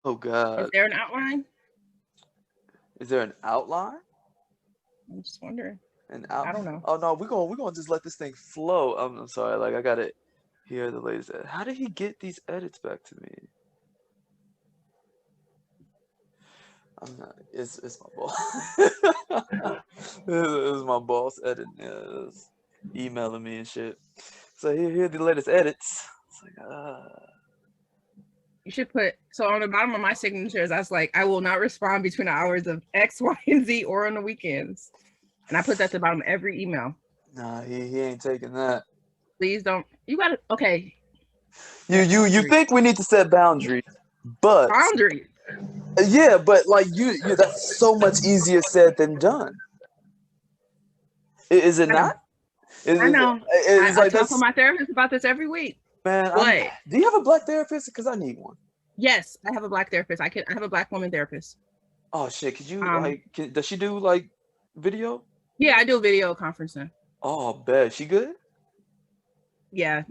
Oh Is God. there an outline? Is there an outline? I'm just wondering. An I out? don't know. Oh no, we're gonna just let this thing flow. I'm sorry. Like I gotta hear the latest. How did he get these edits back to me? I'm not. It's my boss. It's my boss editing. It's emailing me and shit. So here are the latest edits. It's like You should put so on the bottom of my signatures. I was like, I will not respond between the hours of X, Y, and Z or on the weekends. And I put that at the bottom of every email. nah, he ain't taking that. Please don't. You gotta. Okay. You Boundaries. think we need to set boundaries, but Boundaries. yeah, but like you that's so much easier said than done. Is it I know. not? Is I it? know. It's I like talk with that's my therapist about this every week. man. But Do you have a black therapist? Because I need one. yes, I have a black therapist. I have a black woman therapist. Oh shit! Could you Um, does she do like video? yeah, I do video conferencing. Oh, bet she good. Yeah,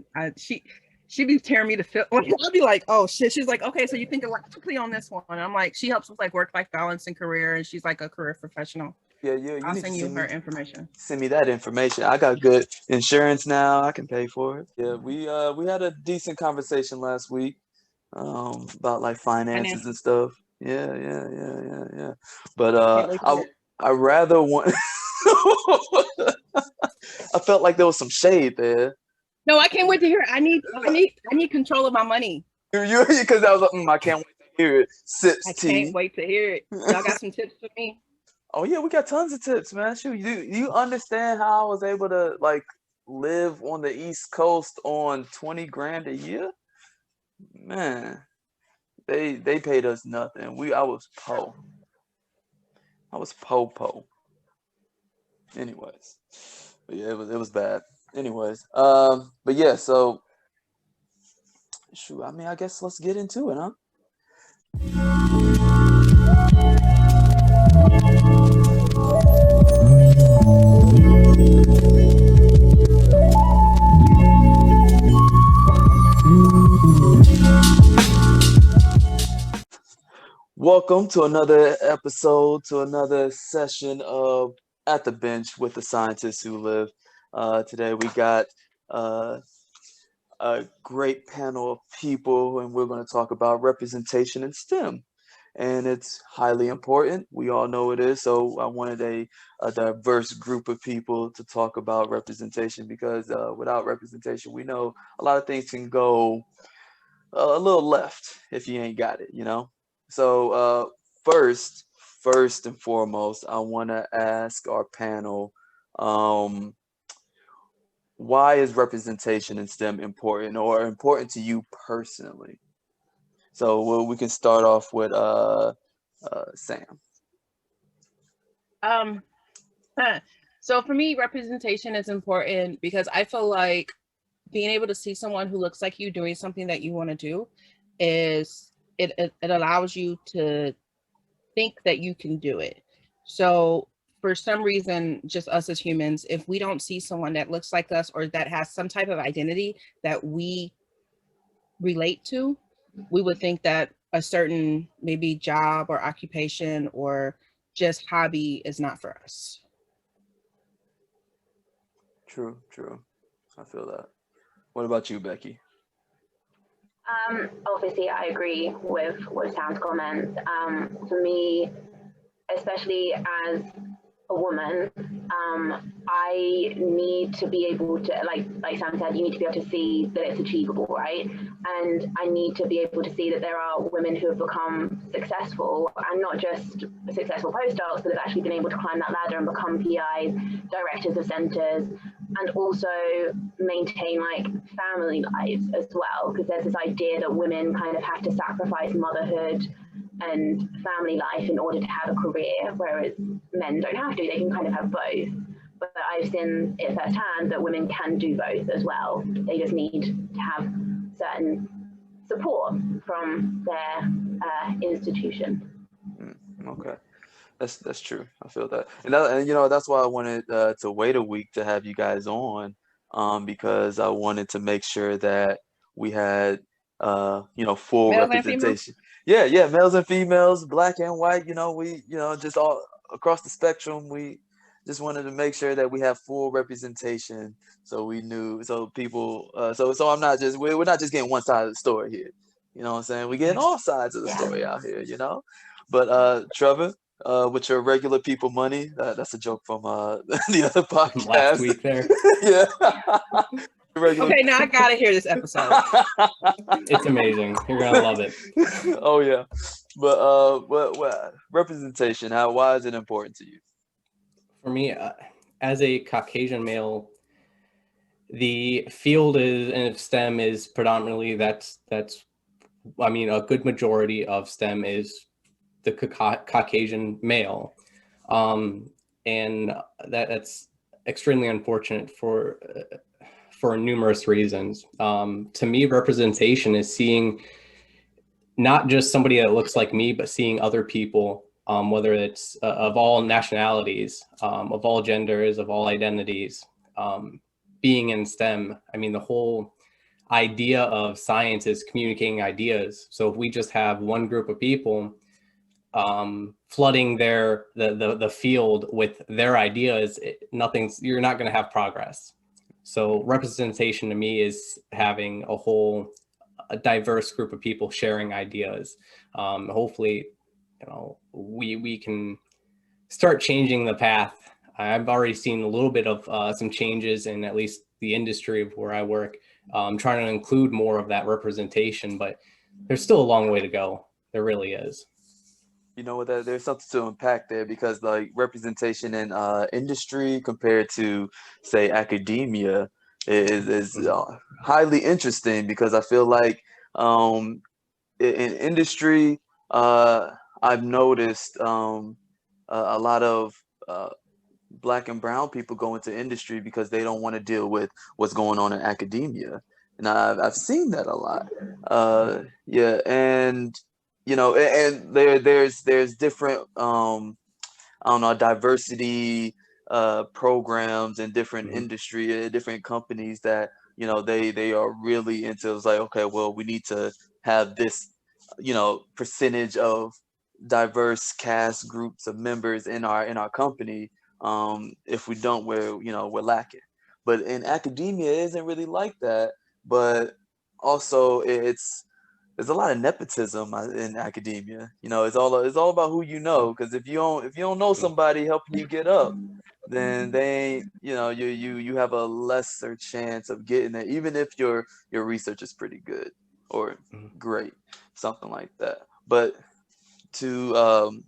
she be tearing me to fit. I'll be like, oh shit. She's like, okay, so you think logically on this one? And I'm like, she helps with like work life balance and career, and she's like a career professional. Yeah, you I'll need to send you her information. send me that information. I got good insurance now. I can pay for it. Yeah, we had a decent conversation last week about like finances and Financial. stuff. Yeah. But Can't wait to hear it. I rather want. I felt like there was some shade there. No, I can't wait to hear it. I need control of my money. You because I was like, I can't wait to hear it. Sips I can't tea. wait to hear it. Y'all got some tips for me? Oh yeah, we got tons of tips, man. Shoot, you understand how I was able to like live on the East Coast on 20 grand a year? Man, they paid us nothing. I was po. I was po. Anyways, but yeah, it was bad. Anyways, but yeah, so shoot, I mean, I guess let's get into it, huh? Welcome to another episode, to another session of At the Bench with the Scientists Who Live. Today we got uh, a great panel of people, and we're going to talk about representation in STEM. And it's highly important. We all know it is. So I wanted a diverse group of people to talk about representation because without representation, we know a lot of things can go a little left if you ain't got it. So first, first and foremost, I want to ask our panel, um, why is representation in STEM important or important to you personally? So we can start off with Sam. Um, huh. So for me, representation is important because I feel like being able to see someone who looks like you doing something that you want to do is it allows you to think that you can do it. So for some reason, just us as humans, if we don't see someone that looks like us or that has some type of identity that we relate to, we would think that a certain maybe job or occupation or just hobby is not for us. True. I feel that. What about you, Becky? Obviously, I agree with Sam's comments. For me, especially as a woman, I need to be able to, like Sam said, you need to be able to see that it's achievable, right? And I need to be able to see that there are women who have become successful, and not just successful postdocs, but have actually been able to climb that ladder and become PIs, directors of centres, and also maintain like family lives as well, because there's this idea that women kind of have to sacrifice motherhood and family life in order to have a career, whereas men don't have to. They can kind of have both. But I've seen it firsthand that women can do both as well. They just need to have certain support from their institution. Okay. That's true. I feel that, and that's why I wanted to wait a week to have you guys on, because I wanted to make sure that we had full Males and females. representation. Yeah, males and females, black and white, we, just all across the spectrum, we just wanted to make sure that we have full representation. So we knew, so people, so I'm not just, we're not just getting one side of the story here. You know what I'm saying? We're getting all sides of the story out here, But Trevor, with your regular people money, that's a joke from the other Last podcast. week there. Yeah. Regular. Okay, now I gotta hear this episode. It's amazing. You're gonna love it. Oh yeah, but what representation? Why is it important to you? For me, as a Caucasian male, the field of STEM is predominantly I mean, a good majority of STEM is the Caucasian male, and that's extremely unfortunate for numerous reasons. To me, representation is seeing not just somebody that looks like me, but seeing other people, whether it's of all nationalities, of all genders, of all identities, being in STEM. I mean, the whole idea of science is communicating ideas. So if we just have one group of people flooding the field with their ideas, you're not going to have progress. So representation to me is having a diverse group of people sharing ideas. Hopefully, we can start changing the path. I've already seen a little bit of some changes in at least the industry of where I work, trying to include more of that representation, but there's still a long way to go. There really is. You know what? There's something to unpack there because like representation in industry compared to say academia is highly interesting because I feel like in industry I've noticed a lot of black and brown people go into industry because they don't want to deal with what's going on in academia, and I've seen that a lot. Yeah, and and there's different I don't know, diversity programs in different industry, different companies that they are really into. It's like, okay, well, we need to have this percentage of diverse cast groups of members in our company. If we don't, we're lacking. But in academia, it isn't really like that. But also, there's a lot of nepotism in academia. It's all about who you know. Because if you don't know somebody helping you get up, then they ain't, you have a lesser chance of getting there, even if your research is pretty good or great, something like that. But to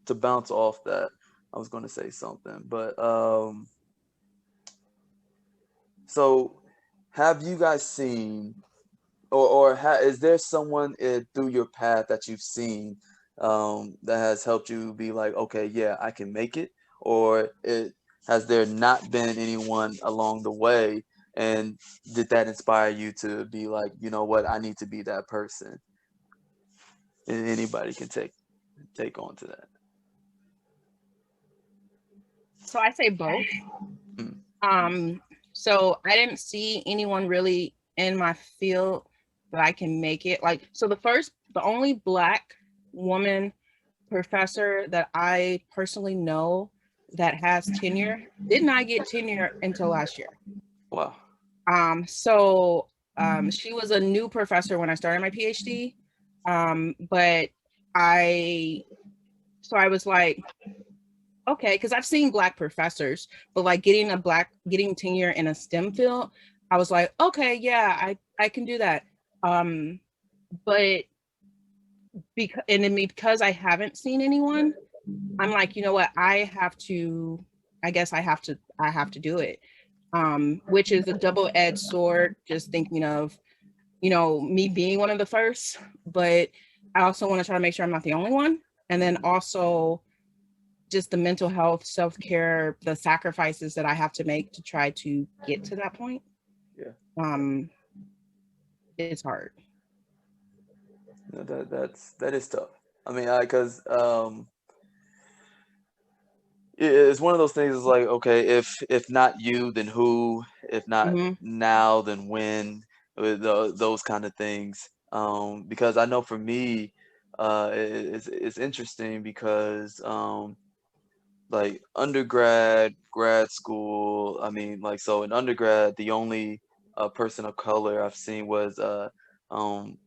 bounce off that, I was going to say something, but so have you guys seen is there someone through your path that you've seen that has helped you be like, okay, yeah, I can make it, or has there not been anyone along the way, and did that inspire you to be like, you know what, I need to be that person? And anybody can take on to that. So I say both. Mm. So I didn't see anyone really in my field that I can make it. Like, so the only Black woman professor that I personally know that has tenure did not get tenure until last year. Wow. She was a new professor when I started my PhD. But I was like, okay, because I've seen Black professors, but like getting tenure in a STEM field, I was like, okay, yeah, I can do that. But because I haven't seen anyone, I'm like, you know what, I guess I have to do it. Which is a double-edged sword, just thinking of, me being one of the first, but I also want to try to make sure I'm not the only one. And then also just the mental health, self-care, the sacrifices that I have to make to try to get to that point. Yeah. It's hard. No, that is tough. I mean, because it's one of those things. It's like, okay, if not you, then who? If not now, then when? Those kind of things. Because I know for me, it's interesting because like undergrad, grad school. I mean, like so in undergrad, the only person of color I've seen was um,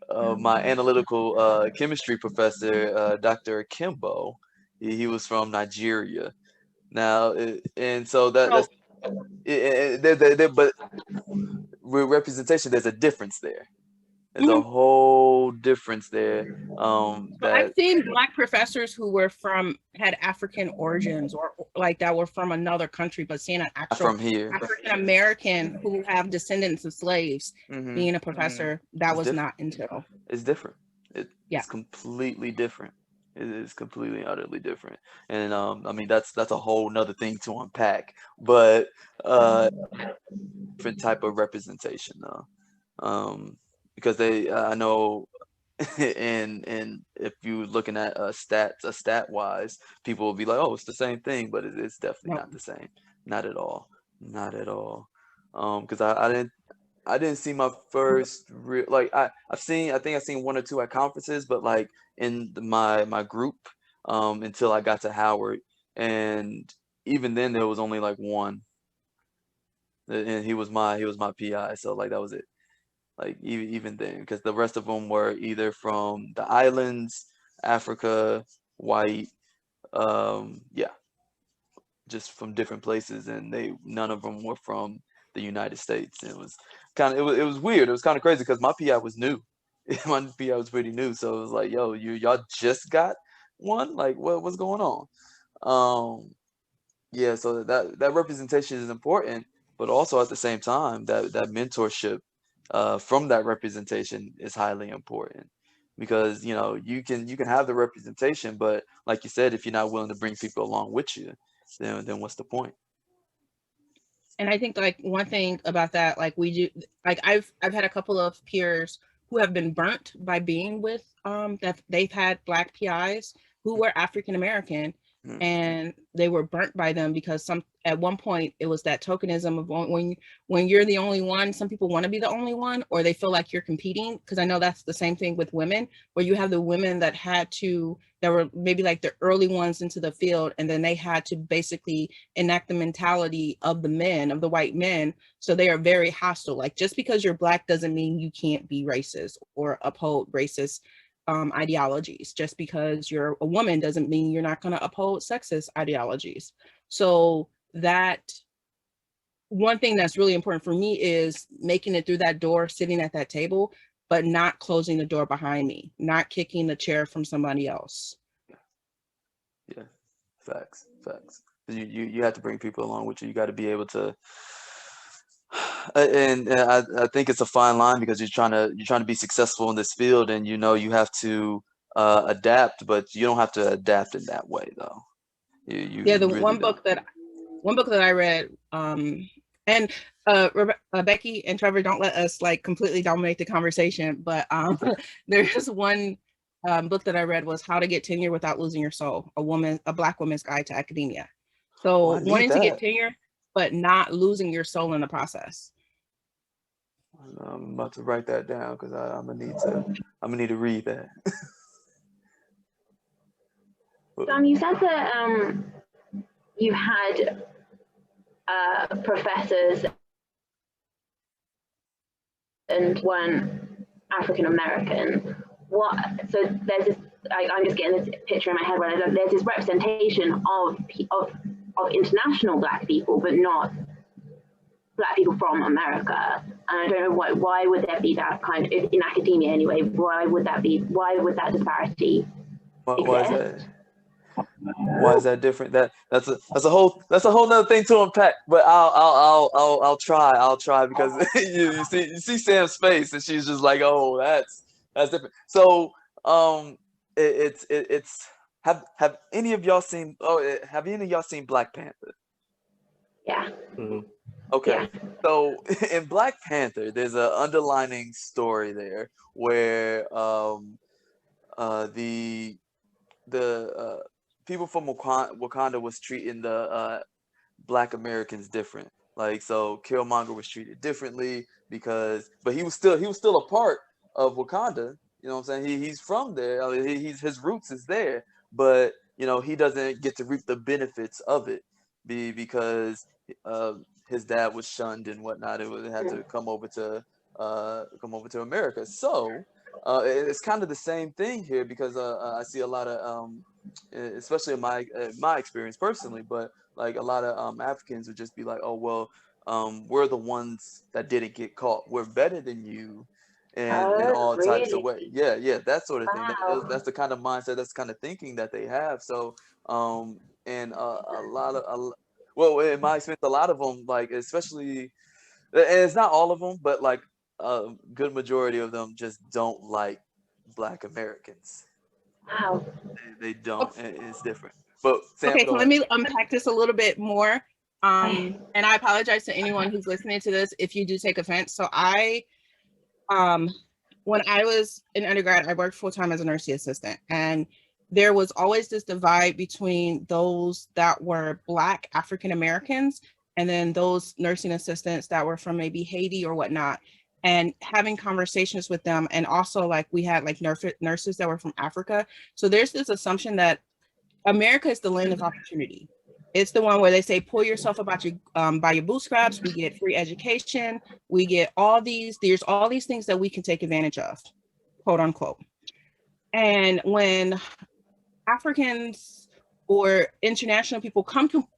my analytical chemistry professor, Dr. Kimbo. He was from Nigeria. Now, and so So, but with representation, there's a difference there. There's a mhm. whole difference there. So I've That seen black professors who were had African origins or like that were from another country, but seeing an actual from here. African American who have descendants of slaves Hmm. being a professor, that It's was different. not until, It's different. yeah. It's completely different. It is completely utterly different. And I mean that's a whole nother thing to unpack. But different type of representation though. Because I know and if you're looking at a stat wise, people will be like, oh, it's the same thing, but it's definitely No. not the same. Not at all. Not at all. Because I didn't see my first real like I think I've seen one or two at conferences, but like in my group until I got to Howard, and even then there was only like one, and he was my PI, so like that was it. Like even then, because the rest of them were either from the islands, Africa, white, yeah, just from different places, and none of them were from the United States. And it was weird. It was kind of crazy because my PI was new. My PI was pretty new, so it was like, yo, y'all just got one. Like, what's going on? Um, yeah, so that representation is important, but also at the same time, that mentorship from that representation is highly important because you can have the representation, but like you said, if you're not willing to bring people along with you, then what's the point? And I think like one thing about that, like we do, like I've had a couple of peers who have been burnt by being with that they've had black PIs who were African American, Mm, and they were burnt by them because some at one point it was that tokenism of when you're the only one, some people want to be the only one or they feel like you're competing, because I know that's the same thing with women, where you have the women that were maybe like the early ones into the field, and then they had to basically enact the mentality of the white men. So they are very hostile. Like just because you're black doesn't mean you can't be racist or uphold racist ideologies. Just because you're a woman doesn't mean you're not going to uphold sexist ideologies. So that one thing that's really important for me is making it through that door, sitting at that table, but not closing the door behind me, not kicking the chair from somebody else. yeah, facts, facts. 'Cause you have to bring people along with you. You got to be able to, and I think it's a fine line because you're trying to be successful in this field, and you have to adapt, but you don't have to adapt in that way though. Yeah, You the really don't. one book that I read, and Becky and Trevor, don't let us like completely dominate the conversation, but there's one book that I read was How to Get Tenure Without Losing Your Soul, a Black woman's guide to academia. Oh, So I need wanting to get that. tenure, but not losing your soul in the process. I'm about to write that down because I'm gonna need to read that. Sam, you said that you had professors and weren't African American. What? So there's this. I'm just getting this picture in my head where there's this representation of international Black people, but not Black people from America. And I don't know why would there be that kind of in academia anyway? Why would that be? Why would that disparity Why is that? exist? Why is that different? That's a whole nother thing to unpack. But I'll try because you see Sam's face and she's just like, oh, that's different. So it's have any of y'all seen have any of y'all seen Black Panther? Yeah, Mhm. Okay, yeah. so in Black Panther, there's an underlining story there where the people from Wakanda was treating the Black Americans different. Like so, Killmonger was treated differently but he was still a part of Wakanda. You know what I'm saying? He's from there. I mean, his roots is there, but you know he doesn't get to reap the benefits of it because uh, his dad was shunned and whatnot. It had to come over to America. So it's kind of the same thing here because I see a lot of especially in my experience personally, but like a lot of Africans would just be like, oh well, we're the ones that didn't get caught. We're better than you, and in Oh, all types of really? ways. Yeah, yeah, that sort of thing. Wow. That's the kind of mindset, that's the kind of thinking that they have. So, and a lot of well, in my experience, a lot of them, like especially, and it's not all of them, but like a good majority of them just don't like Black Americans. Wow. They don't. It's different. But Sam, Okay, go so let ahead. me unpack this a little bit more. Okay. And I apologize to anyone who's listening to this if you do take offense. So um, when I was in undergrad, I worked full time as a nursing assistant, and there was always this divide between those that were Black African Americans and then those nursing assistants that were from maybe Haiti or whatnot. And having conversations with them, and also like we had like nurses that were from Africa. So there's this assumption that America is the land of opportunity. It's the one where they say, pull yourself about your by your bootstraps. We get free education. We get there's all these things that we can take advantage of, quote unquote. And when Africans or international people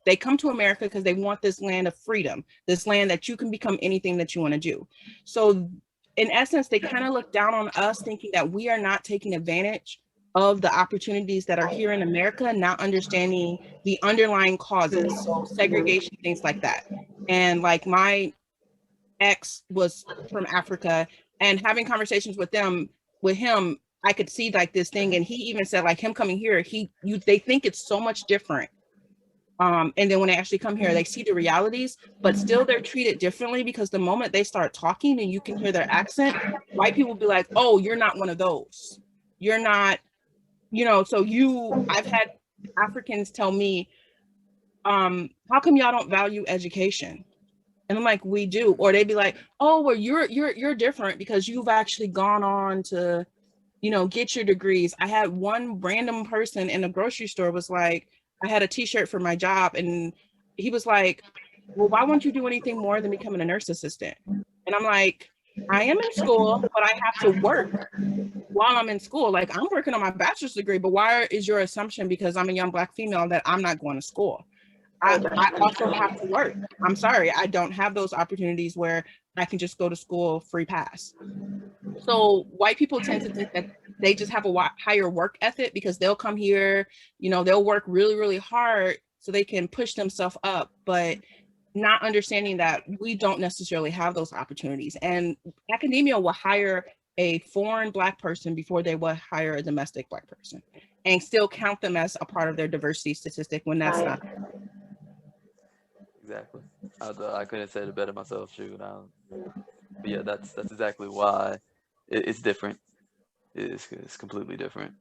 they come to America because they want this land of freedom, this land that you can become anything that you want to do. So in essence, they kind of look down on us thinking that we are not taking advantage of the opportunities that are here in America, not understanding the underlying causes. So segregation, things like that. And like my ex was from Africa, and having conversations with him, I could see like this thing. And he even said like him coming here, they think it's so much different. And then when they actually come here, they see the realities, but still they're treated differently because the moment they start talking and you can hear their accent, white people will be like, oh, you're not one of those. You're not, I've had Africans tell me, how come y'all don't value education? And I'm like, we do. Or they'd be like, oh, well, you're different because you've actually gone on to, get your degrees. I had one random person in a grocery store was like, I had a t-shirt for my job, and he was like, well, why won't you do anything more than becoming a nurse assistant? And I'm like, I am in school, but I have to work while I'm in school. Like, I'm working on my bachelor's degree, but why is your assumption because I'm a young Black female that I'm not going to school? I also have to work. I'm sorry, I don't have those opportunities where I can just go to school free pass. So white people tend to think that they just have a higher work ethic because they'll come here, they'll work really, really hard so they can push themselves up, but not understanding that we don't necessarily have those opportunities. And academia will hire a foreign Black person before they will hire a domestic Black person and still count them as a part of their diversity statistic when that's not. Exactly. I couldn't have said it better myself, shoot. But yeah, that's exactly why it's different. It's completely different.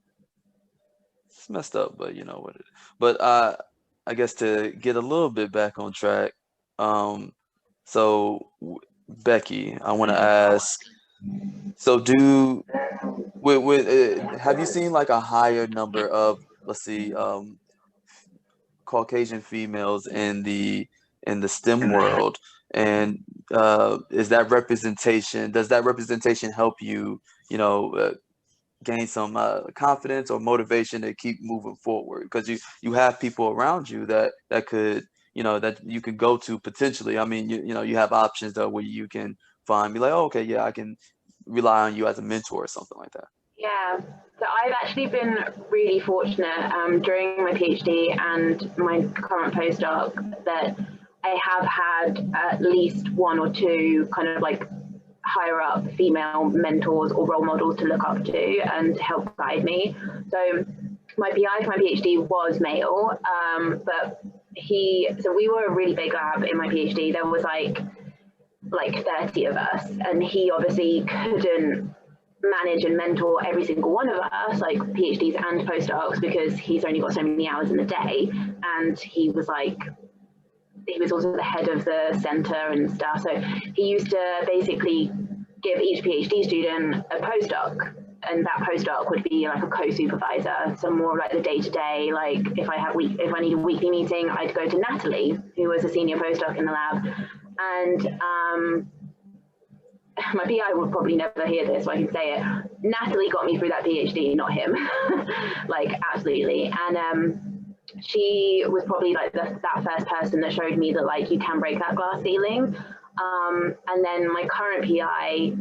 It's messed up, but you know what it is. But I guess to get a little bit back on track, um, so Becky, I want to ask. So have you seen like a higher number of, let's see, Caucasian females in the STEM world, and is that representation? Does that representation help you, gain some confidence or motivation to keep moving forward? Because you have people around you that could, that you can go to potentially. I mean, you have options though where you can be like, oh, okay, yeah, I can rely on you as a mentor or something like that. Yeah, so I've actually been really fortunate during my PhD and my current postdoc that I have had at least one or two kind of like higher up female mentors or role models to look up to and to help guide me. So my PI for my PhD was male, but so we were a really big lab in my PhD. There was like 30 of us, and he obviously couldn't manage and mentor every single one of us, like PhDs and postdocs, because he's only got so many hours in the day. And he was also the head of the center and stuff. So he used to basically give each PhD student a postdoc, and that postdoc would be like a co-supervisor, so more like the day-to-day. Like if I need a weekly meeting, I'd go to Natalie, who was a senior postdoc in the lab, and my PI would probably never hear this, so I can say it. Natalie got me through that PhD, not him. Like absolutely. And she was probably like that first person that showed me that like you can break that glass ceiling. And then my current PI,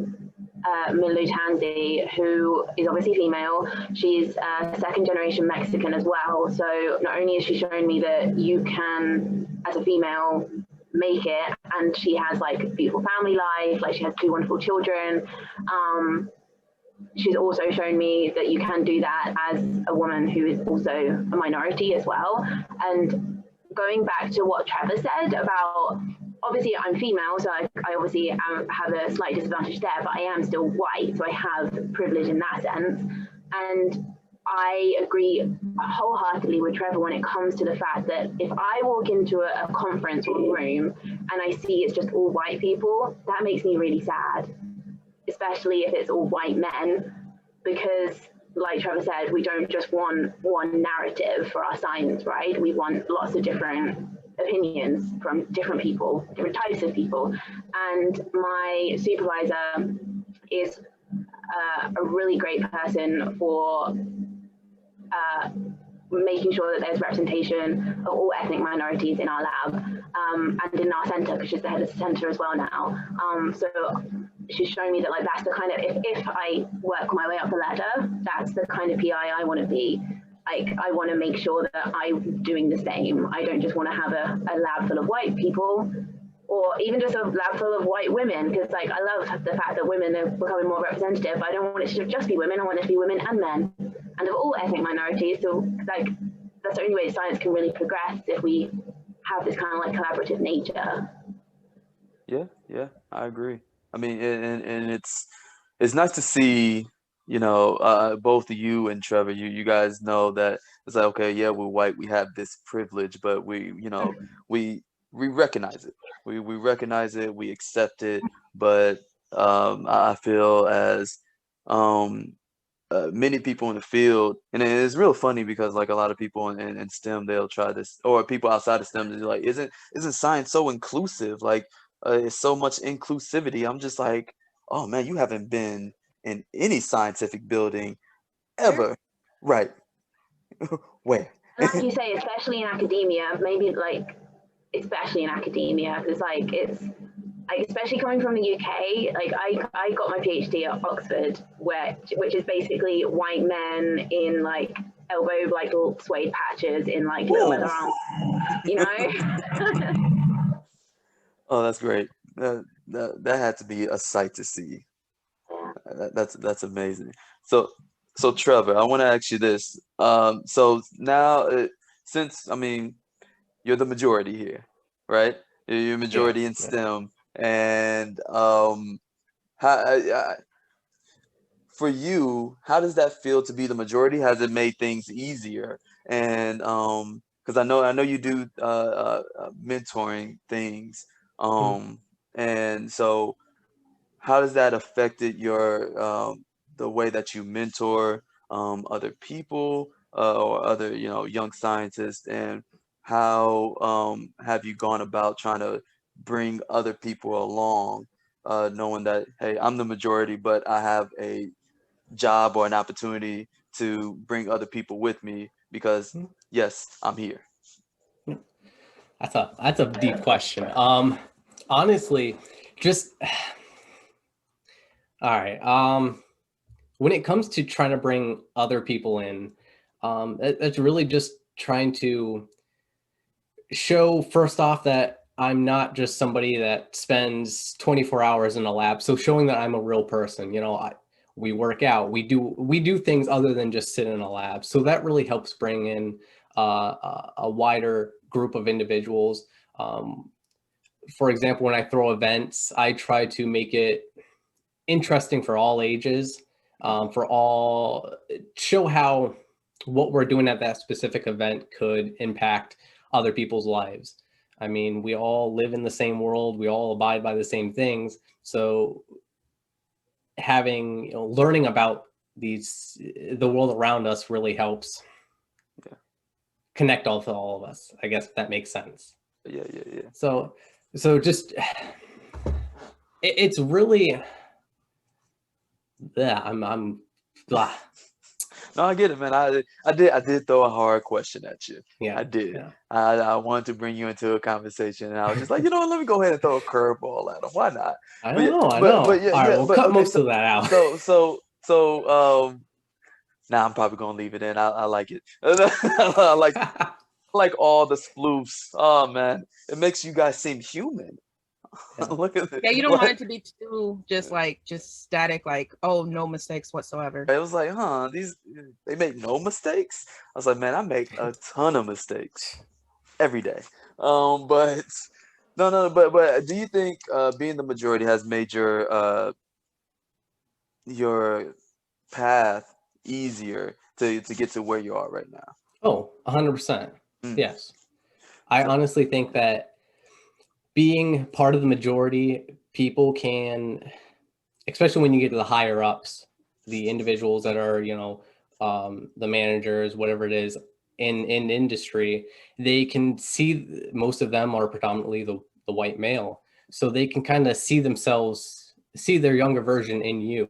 Milu Tanzi, who is obviously female, she's second generation Mexican as well. So not only has she shown me that you can, as a female, make it, and she has like a beautiful family life, like she has 2 wonderful children. She's also shown me that you can do that as a woman who is also a minority as well. And going back to what Trevor said about, obviously I'm female, so I obviously have a slight disadvantage there, but I am still white, so I have privilege in that sense. And I agree wholeheartedly with Trevor when it comes to the fact that if I walk into a conference or a room and I see it's just all white people, that makes me really sad, especially if it's all white men, because like Trevor said, we don't just want one narrative for our science, right? We want lots of different opinions from different people, different types of people. And my supervisor is a really great person for making sure that there's representation of all ethnic minorities in our lab, and in our center, because she's the head of the center as well now. So she's shown me that like that's the kind of, if I work my way up the ladder, that's the kind of PI I want to be. Like I want to make sure that I'm doing the same. I don't just want to have a lab full of white people, or even just a lab full of white women, because like I love the fact that women are becoming more representative. I don't want it to just be women, I want it to be women and men, and of all ethnic minorities. So like that's the only way science can really progress, if we have this kind of like collaborative nature. Yeah, I agree. I mean, and it's nice to see, both of you and Trevor, you guys know that it's like, okay, yeah, we're white, we have this privilege, but we recognize it. We recognize it, we accept it, but I feel as many people in the field, and it's real funny because like a lot of people in STEM, they'll try this, or people outside of STEM, they're like, isn't science so inclusive? Like it's so much inclusivity. I'm just like, oh man, you haven't been in any scientific building ever, right? Where? Like you say, especially in academia, maybe like especially in academia, because like it's like, especially coming from the UK, like I got my PhD at Oxford, which is basically white men in like elbow like little suede patches in like little leather arms, you know. Oh, that's great. That had to be a sight to see. That's amazing. So Trevor, I want to ask you this. So now, since I mean, you're the majority here, right? You're Yeah, majority in yeah. STEM, and how, for you, how does that feel to be the majority? Has it made things easier? And because I know you do mentoring things, Mhm. and so how does that affected your the way that you mentor other people or other young scientists, and how have you gone about trying to bring other people along, knowing that hey, I'm the majority, but I have a job or an opportunity to bring other people with me because Mhm. yes, I'm here. That's a deep question. Honestly, just all right. When it comes to trying to bring other people in, that's really just trying to show first off that I'm not just somebody that spends 24 hours in a lab. So showing that I'm a real person, we work out, we do things other than just sit in a lab. So that really helps bring in a wider group of individuals. For example, when I throw events, I try to make it interesting for all ages, show how what we're doing at that specific event could impact other people's lives. I mean, we all live in the same world, we all abide by the same things. So having, learning about the world around us really helps connect all of us, I guess, if that makes sense. Yeah. So just it's really, yeah, I'm blah. No, I get it, man. I did throw a hard question at you. Yeah, I did. yeah. I wanted to bring you into a conversation, and I was just like, you know what? Let me go ahead and throw a curveball at him. Why not? I But yeah, know. but yeah, All right, we'll but cut okay. most of that out. So now I'm probably gonna leave it in. I like it. I like all the spoofs. Oh man, it makes you guys seem human. Yeah. Look at it. Yeah, you don't want it to be too just static, like, oh, no mistakes whatsoever. It was like, they make no mistakes. I was like, man, I make a ton of mistakes every day. But no, but do you think being the majority has made your path easier to get to where you are right now? Oh, 100%. Mm. Yes. I honestly think that being part of the majority, people can, especially when you get to the higher ups, the individuals that are, the managers, whatever it is in industry, they can see, most of them are predominantly the white male. So they can kind of see their younger version in you,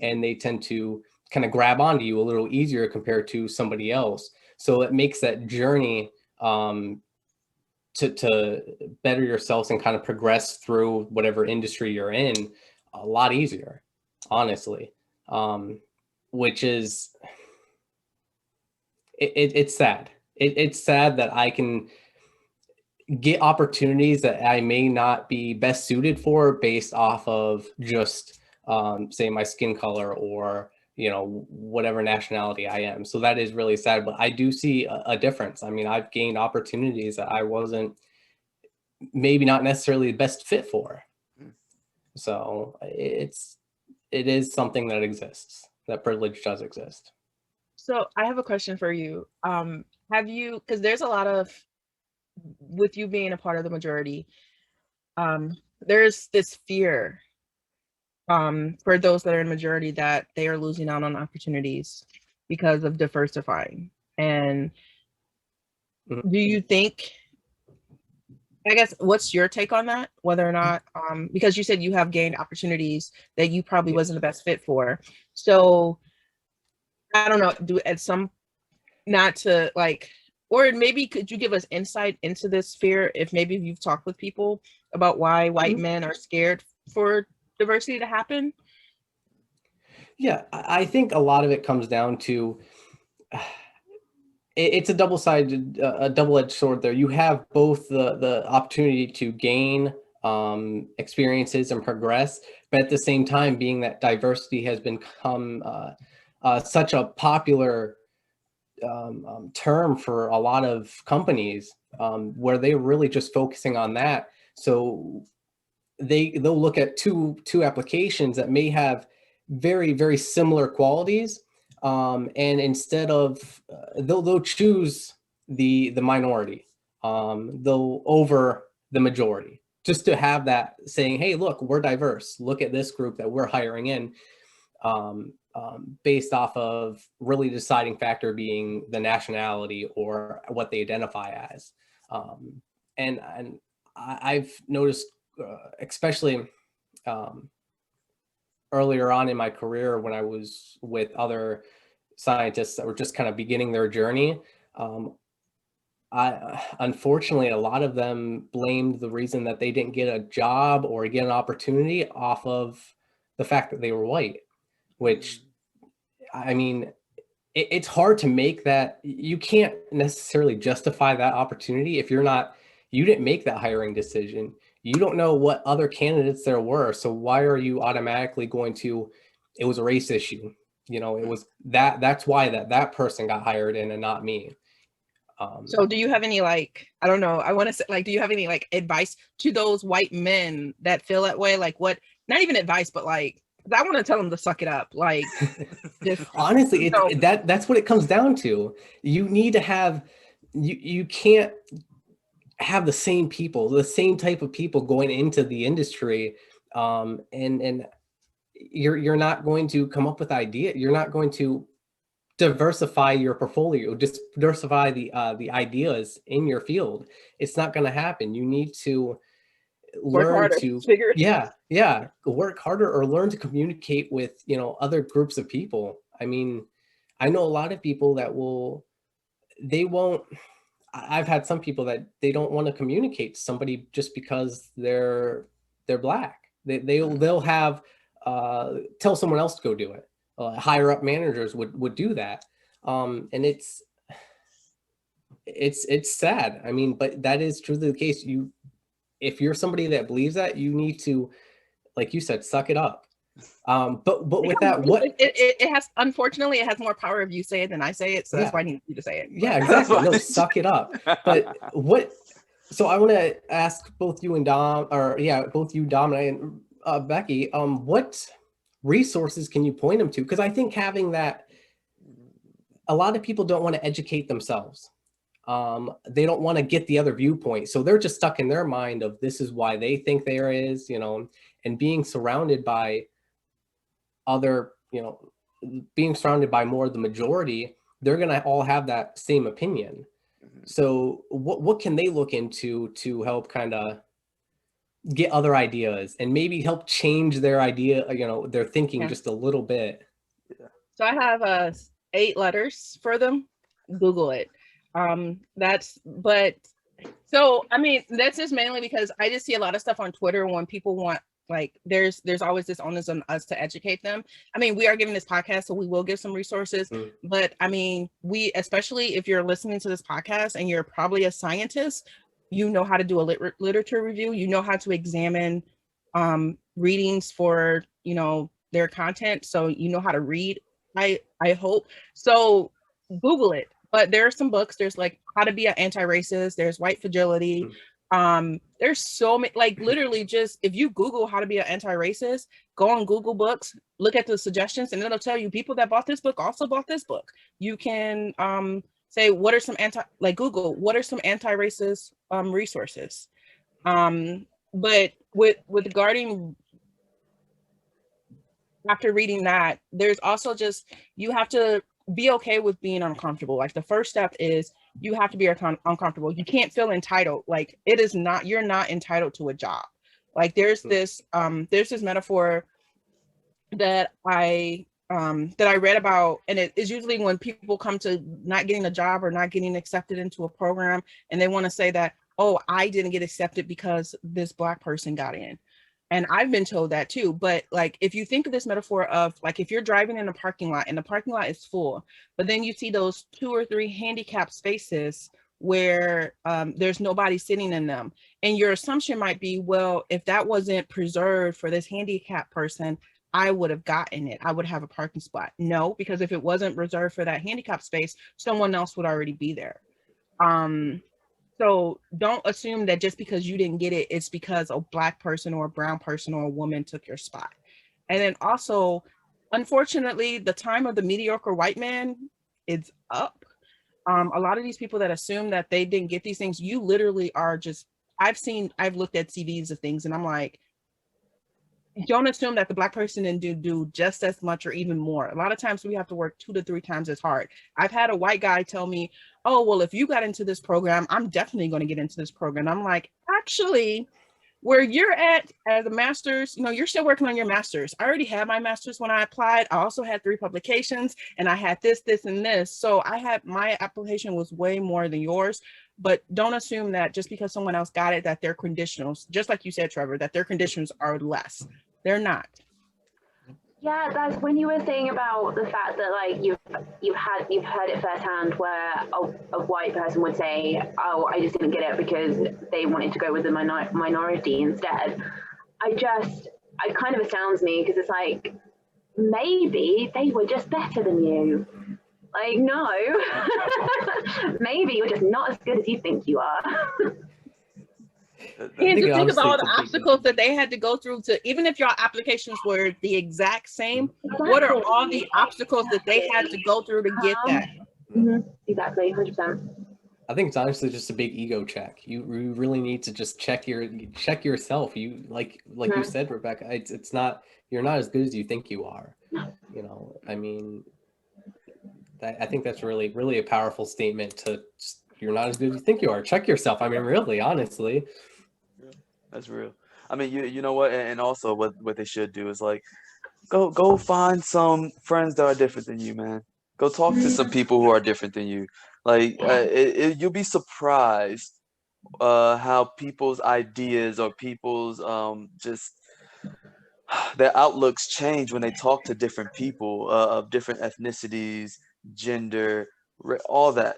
and they tend to kind of grab onto you a little easier compared to somebody else. So it makes that journey to better yourselves and kind of progress through whatever industry you're in a lot easier, honestly. Which is, it's sad. It's sad that I can get opportunities that I may not be best suited for based off of just say my skin color or whatever nationality I am. So that is really sad, but I do see a difference. I mean, I've gained opportunities that I wasn't maybe not necessarily the best fit for. So it is something that exists. That privilege does exist. So I have a question for you. Have you, because there's a lot of, with you being a part of the majority, there's this fear for those that are in majority that they are losing out on opportunities because of diversifying. And do you think, I guess, what's your take on that? Whether or not, because you said you have gained opportunities that you probably wasn't the best fit for. So I don't know, not to like, or maybe could you give us insight into this fear if maybe you've talked with people about why white men are scared for diversity to happen? Yeah, I think a lot of it comes down to, it's a double-edged sword there. You have both the opportunity to gain experiences and progress, but at the same time, being that diversity has become such a popular term for a lot of companies, where they're really just focusing on that. So they'll look at two applications that may have very, very similar qualities, and instead of they'll choose the minority, they'll over the majority, just to have that saying, hey, look, we're diverse, look at this group that we're hiring in, based off of really deciding factor being the nationality or what they identify as. And I've noticed, especially earlier on in my career, when I was with other scientists that were just kind of beginning their journey, unfortunately, a lot of them blamed the reason that they didn't get a job or get an opportunity off of the fact that they were white, which, I mean, it's hard to make that. You can't necessarily justify that opportunity if you didn't make that hiring decision. You don't know what other candidates there were. So why are you automatically going to, it was a race issue. It was that's why that person got hired in and not me. So do you have any, like, I don't know, I want to say, like, do you have any like advice to those white men that feel that way? Like, what, not even advice, but like, I want to tell them to suck it up. Like, honestly, that's what it comes down to. You need to have, you can't have the same people, the same type of people going into the industry. And you're not going to come up with idea. You're not going to diversify your portfolio, just diversify the ideas in your field. It's not going to happen. You need to Work learn harder, to, figure it yeah, work harder or learn to communicate with, other groups of people. I mean, I know a lot of people that I've had some people that they don't want to communicate to somebody just because they're black. They'll have tell someone else to go do it. Higher up managers would do that, and it's sad. I mean, but that is truly the case. If you're somebody that believes that, you need to, like you said, suck it up. But with that, it has, unfortunately, it has more power if you say it than I say it. So that's why I need you to say it. Yeah, exactly. No, suck it up. But so I want to ask both you and Dom, both you, Dom, and Becky, what resources can you point them to? Because I think having that, a lot of people don't want to educate themselves. They don't want to get the other viewpoint. So they're just stuck in their mind of this is why they think there is, and being surrounded by other, being surrounded by more of the majority, they're going to all have that same opinion. So what can they look into to help kind of get other ideas and maybe help change their idea, their thinking just a little bit? So I have 8 letters for them. Google it. So I mean, that's just mainly because I just see a lot of stuff on Twitter when people want, like, there's always this onus on us to educate them. I mean, we are giving this podcast, so we will give some resources, but I mean, especially if you're listening to this podcast and you're probably a scientist, you know how to do a literature review, you know how to examine readings for, their content. So you know how to read, I hope. So Google it. But there are some books. There's like How to Be an Anti-Racist. There's White Fragility. There's so many, like, literally just, if you Google how to be an anti-racist, go on Google Books, look at the suggestions, and it'll tell you people that bought this book also bought this book. You can say, what are some Google, what are some anti-racist resources? But with guarding, after reading that, there's also just, you have to be okay with being uncomfortable. Like, the first step is you have to be uncomfortable. You can't feel entitled. Like, you're not entitled to a job. Like, there's this metaphor that I read about, and it is usually when people come to not getting a job or not getting accepted into a program, and they want to say that, oh, I didn't get accepted because this Black person got in. And I've been told that too. But like, if you think of this metaphor of, like, if you're driving in a parking lot and the parking lot is full, but then you see those 2 or 3 handicapped spaces where there's nobody sitting in them. And your assumption might be, well, if that wasn't preserved for this handicapped person, I would have gotten it. I would have a parking spot. No, because if it wasn't reserved for that handicapped space, someone else would already be there. So don't assume that just because you didn't get it, it's because a Black person or a brown person or a woman took your spot. And then also, unfortunately, the time of the mediocre white man is up. A lot of these people that assume that they didn't get these things, you literally are just, I've looked at CVs of things and I'm like, don't assume that the Black person didn't do just as much or even more. A lot of times we have to work 2 to 3 times as hard. I've had a white guy tell me, oh, well, if you got into this program, I'm definitely going to get into this program. I'm like, actually, where you're at as a master's, you're still working on your master's. I already had my master's when I applied. I also had 3 publications and I had this, and this. So my application was way more than yours. But don't assume that just because someone else got it, that their conditionals, just like you said, Trevor, that their conditions are less. They're not. Yeah, that's when you were saying about the fact that, like, you've heard it firsthand where a white person would say, oh, I just didn't get it because they wanted to go with the minority instead. It kind of astounds me, because it's like, maybe they were just better than you. Like, no, maybe you're just not as good as you think you are. And to think about all the obstacles that they had to go through to, even if your applications were the exact same, what are all the obstacles that they had to go through to get that? Exactly, 100%. I think it's honestly just a big ego check. You really need to just check yourself. You like you said, Rebecca, it's not, you're not as good as you think you are. You know, I mean, I think that's really a powerful statement to just, you're not as good as you think you are. Check yourself. I mean, really, honestly. Yeah, that's real. I mean, you know what, and also what they should do is like go find some friends that are different than you, man. Go talk to some people who are different than you. Like you'll be surprised how people's ideas or people's just their outlooks change when they talk to different people of different ethnicities, gender, all that.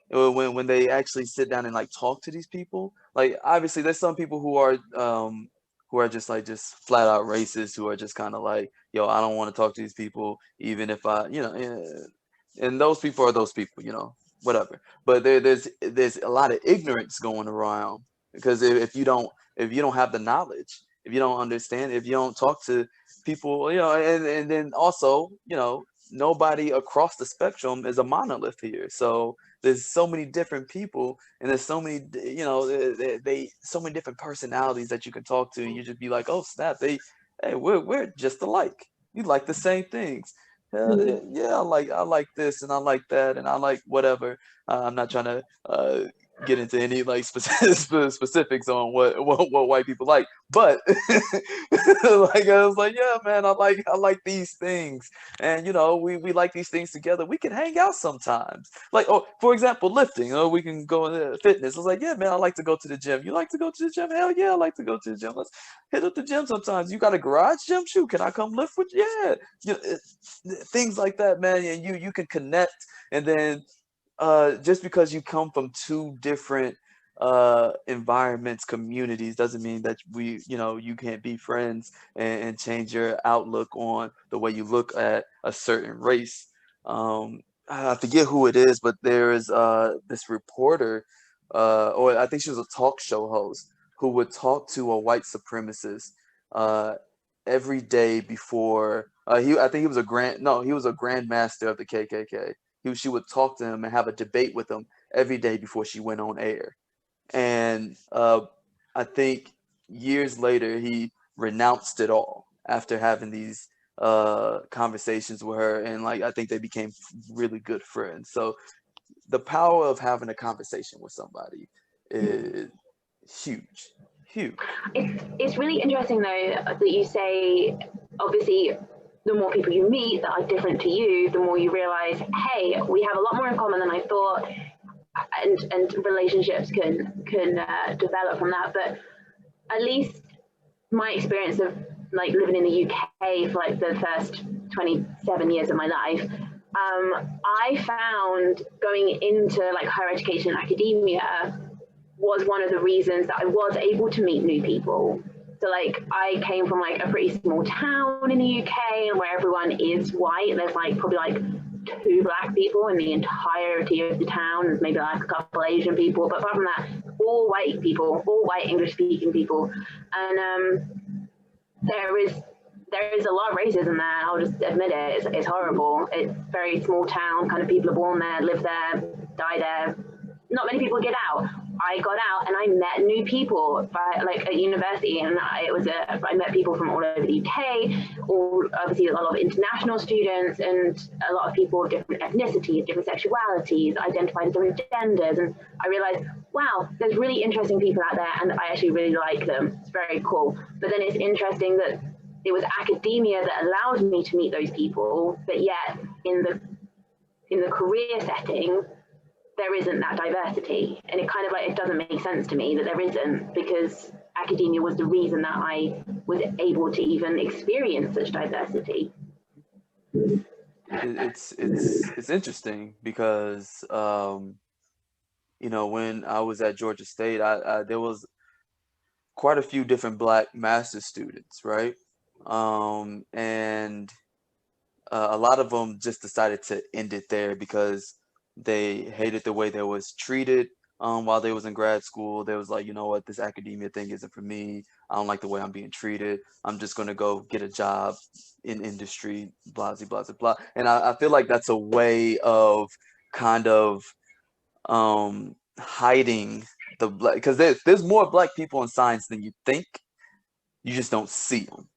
When they actually sit down and like talk to these people, like obviously there's some people who are just like just flat out racist, who are just kind of like, yo, I don't want to talk to these people even if I, and those people are those people, whatever. But there's a lot of ignorance going around because if you don't have the knowledge, if you don't understand, if you don't talk to people, and then also, nobody across the spectrum is a monolith here. So there's so many different people, and there's so many, they so many different personalities that you can talk to, and you just be like, oh snap, hey, we're just alike. You like the same things. Yeah, I like this and I like that and I like whatever. I'm not trying to get into any like specifics on what white people like, but like I was like, yeah, man, I like these things, and we like these things together. We can hang out sometimes. Like, oh, for example, lifting. Oh, we can go into fitness. I was like, yeah, man, I like to go to the gym. You like to go to the gym? Hell yeah, I like to go to the gym. Let's hit up the gym sometimes. You got a garage gym? Shoot, can I come lift with you? Yeah, things like that, man. And you can connect, and then just because you come from two different environments, communities, doesn't mean that you can't be friends and change your outlook on the way you look at a certain race. I forget who it is, but there is this reporter, or I think she was a talk show host, who would talk to a white supremacist uh, every day before I think he was a grand no he was a grand master of the KKK. She would talk to him and have a debate with him every day before she went on air. And I think years later he renounced it all after having these conversations with her, and like I think they became really good friends. So the power of having a conversation with somebody is huge, huge. It's really interesting though that you say, obviously the more people you meet that are different to you, the more you realize, hey, we have a lot more in common than I thought, and relationships can develop from that. But at least my experience of like living in the UK for like the first 27 years of my life, I found going into like higher education and academia was one of the reasons that I was able to meet new people. So like I came from like a pretty small town in the UK, and where everyone is white. There's like probably like 2 black people in the entirety of the town. There's maybe like a couple Asian people, but apart from that, all white people, all white English speaking people. And there is a lot of racism there. I'll just admit it. It's horrible. It's very small town. Kind of people are born there, live there, die there. Not many people get out. I got out and I met new people like at university, and I met people from all over the UK, all obviously a lot of international students, and a lot of people of different ethnicities, different sexualities, identified as different genders, and I realized, wow, there's really interesting people out there, and I actually really like them. It's very cool. But then it's interesting that it was academia that allows me to meet those people, but yet in the career setting, there isn't that diversity, and it kind of like, it doesn't make sense to me that there isn't, because academia was the reason that I was able to even experience such diversity. It's interesting because when I was at Georgia State, I there was quite a few different black master's students, right? And a lot of them just decided to end it there because they hated the way they was treated while they was in grad school. They was like, you know what, this academia thing isn't for me. I don't like the way I'm being treated. I'm just gonna go get a job in industry, blah blah blah blah. And I feel like that's a way of kind of hiding the black, because there's more black people in science than you think. You just don't see them.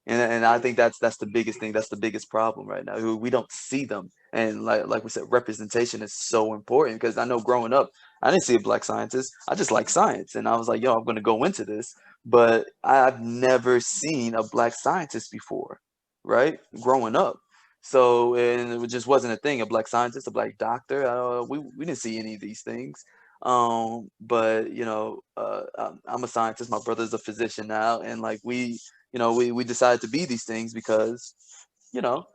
And I think that's the biggest thing. That's the biggest problem right now. We don't see them. And like we said, representation is so important, because I know growing up, I didn't see a black scientist. I just like science, and I was like, yo, I'm gonna go into this. But I've never seen a black scientist before, right? Growing up. So, and it just wasn't a thing. A black scientist, a black doctor. We didn't see any of these things. But I'm a scientist. My brother's a physician now, and like we decided to be these things because you know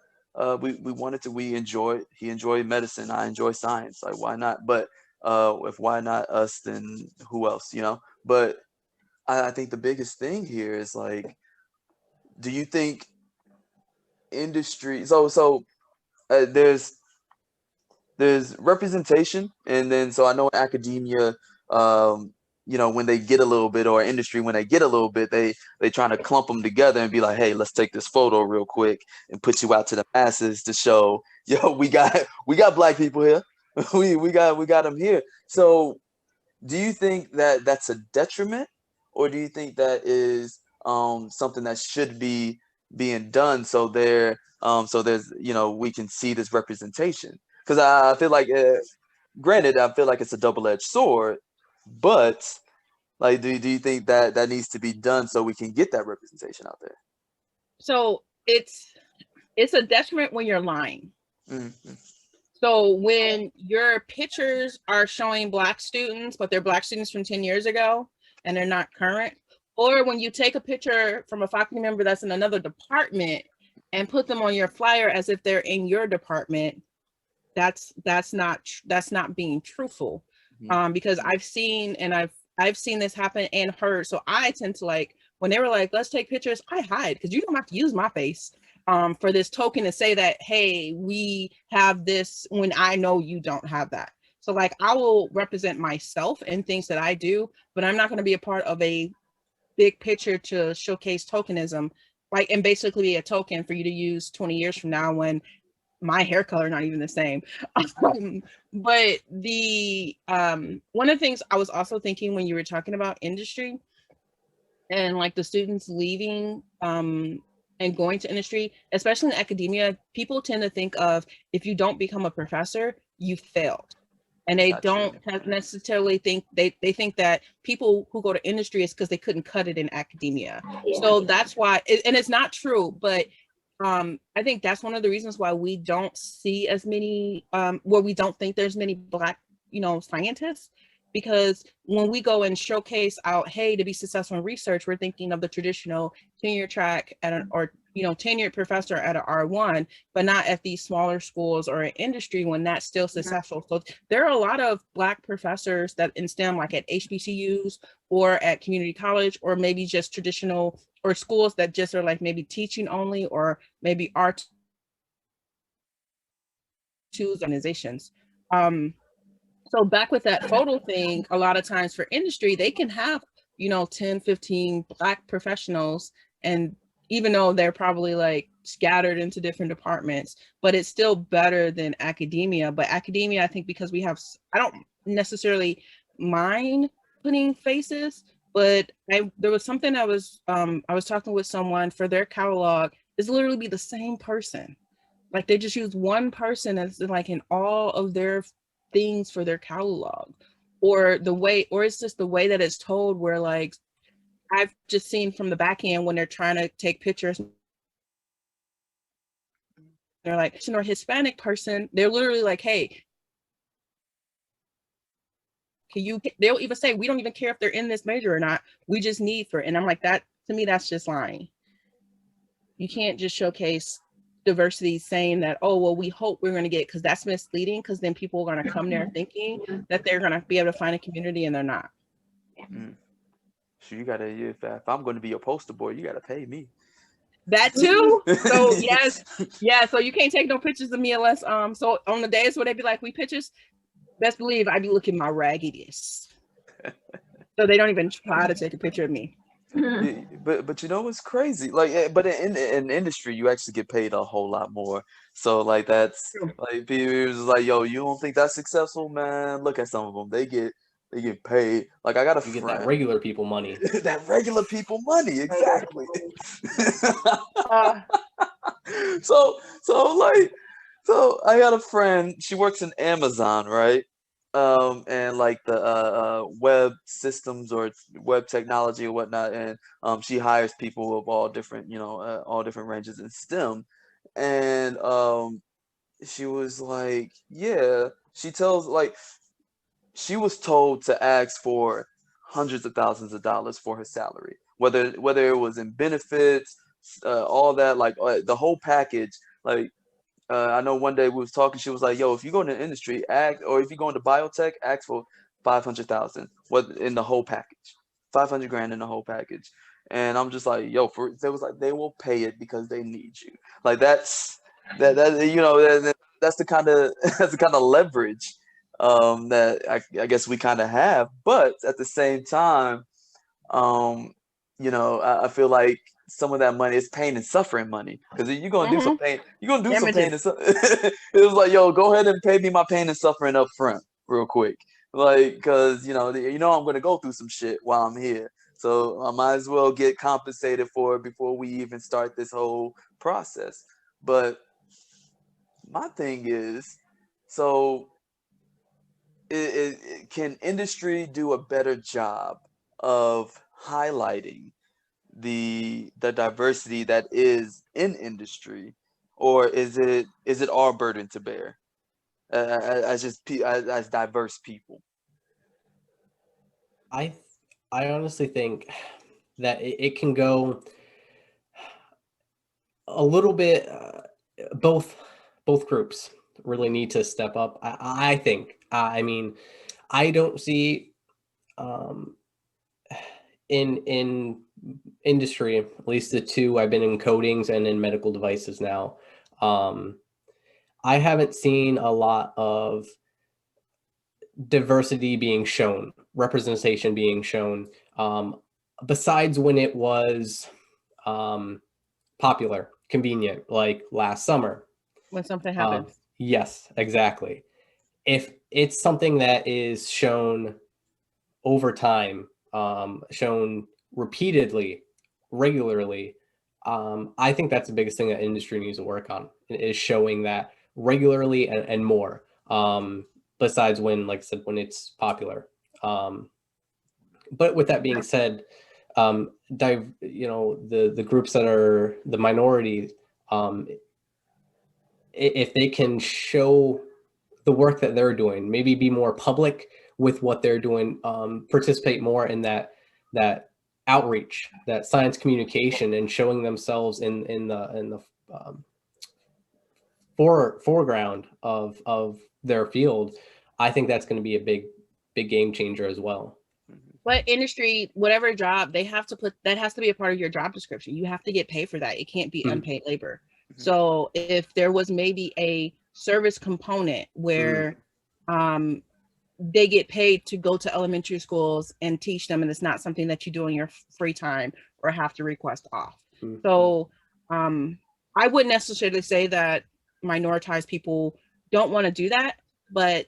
we wanted to. He enjoyed medicine, I enjoy science. Like, why not? But if why not us, then who else, but I think the biggest thing here is like, do you think industry, there's representation, and then so I know in academia, when they get a little bit, or industry when they get a little bit, they trying to clump them together and be like, hey, let's take this photo real quick and put you out to the masses to show, yo, we got black people here, we got them here. So do you think that that's a detriment, or do you think that is something that should be being done, so there's we can see this representation? Because I feel like, granted, I feel like it's a double-edged sword, but like, do you think that that needs to be done so we can get that representation out there? So it's a detriment when you're lying. Mm-hmm. So when your pictures are showing black students, but they're black students from 10 years ago and they're not current, or when you take a picture from a faculty member that's in another department and put them on your flyer as if they're in your department, that's not being truthful. Mm-hmm. Because I've seen this happen and heard. So I tend to, like, when they were like, let's take pictures, I hide, because you don't have to use my face for this token to say that, hey, we have this, when I know you don't have that. So like, I will represent myself in things that I do, but I'm not going to be a part of a big picture to showcase tokenism, like, and basically be a token for you to use 20 years from now when my hair color not even the same. But the one of the things I was also thinking when you were talking about industry and like the students leaving and going to industry, especially in academia, people tend to think of, if you don't become a professor, you failed. And they don't necessarily think, they think that people who go to industry is because they couldn't cut it in academia. Yeah. So that's why, and it's not true, but I think that's one of the reasons why we don't see as many, where we don't think there's many black, scientists, because when we go and showcase out, hey, to be successful in research, we're thinking of the traditional tenure track or tenured professor at an R1, but not at these smaller schools or in industry when that's still successful. So there are a lot of black professors that in STEM, like at HBCUs or at community college, or maybe just traditional, or schools that just are like maybe teaching only, or maybe art organizations. So back with that photo thing, a lot of times for industry, they can have, 10, 15 black professionals, and even though they're probably like scattered into different departments, but it's still better than academia. But academia, I think, because I don't necessarily mind putting faces, but there was something I was talking with someone for their catalog, is literally be the same person. Like, they just use one person as like in all of their things for their catalog, or it's just the way that it's told, where like I've just seen from the back end when they're trying to take pictures, they're like, or Hispanic person, they're literally like, hey, they'll even say, we don't even care if they're in this major or not, we just need for it. And I'm like, that, to me, that's just lying. You can't just showcase diversity saying that, oh, well, we hope we're going to get, because that's misleading, because then people are going to come there thinking that they're going to be able to find a community, and they're not. So if I'm going to be your poster boy, you got to pay me. That too. So yes, yeah. So you can't take no pictures of me unless so on the days where they be like, we pictures, best believe I be looking my raggediest. So they don't even try to take a picture of me. Yeah, but what's crazy? Like, but in industry, you actually get paid a whole lot more. So like, that's like, people was like, yo, you don't think that's successful, man? Look at some of them. They get paid. Like I got a You get friend. that regular people money. That regular people money, exactly. so so I got a friend. She works in Amazon, right? And like the web systems or web technology or whatnot, and she hires people of all different, all different ranges in STEM, and she was like, yeah, she tells like she was told to ask for hundreds of thousands of dollars for her salary, whether it was in benefits, all that, like the whole package. Like I know one day we was talking, she was like, "Yo, if you go into the industry, ask, or if you go into biotech, ask for 500,000, what in the whole package, 500 grand in the whole package." And I'm just like, "Yo," they was like, "They will pay it because they need you." Like that's the kind of that's the kind of leverage that I guess we kind of have, but at the same time, um, I feel like some of that money is pain and suffering money because you're gonna do some pain. You're gonna do some pain and Damages. it was like, yo, go ahead and pay me my pain and suffering up front, real quick, like because I'm gonna go through some shit while I'm here, so I might as well get compensated for it before we even start this whole process. But my thing is, so can industry do a better job of highlighting the diversity that is in industry, or is it our burden to bear as diverse people? I I honestly think that it can go a little bit. Both both groups really need to step up. I think. I mean, I don't see um, in industry, at least the two I've been in coatings and in medical devices now. Um, I haven't seen a lot of diversity being shown, representation being shown, besides when it was um, popular, convenient, like last summer. When something happens. Yes, exactly. If it's something that is shown over time, shown repeatedly, regularly, I think that's the biggest thing that industry needs to work on is showing that regularly and more. Besides when, like I said, when it's popular. But with that being said, the groups that are the minority, if they can show the work that they're doing, maybe be more public with what they're doing, participate more in that outreach, that science communication, and showing themselves in the um, foreground of their field. I think that's going to be a big game changer as well. What industry, whatever job, they have to put that has to be a part of your job description. You have to get paid for that. It can't be unpaid labor. So if there was maybe a service component where they get paid to go to elementary schools and teach them, and it's not something that you do in your free time or have to request off. So I wouldn't necessarily say that minoritized people don't want to do that, but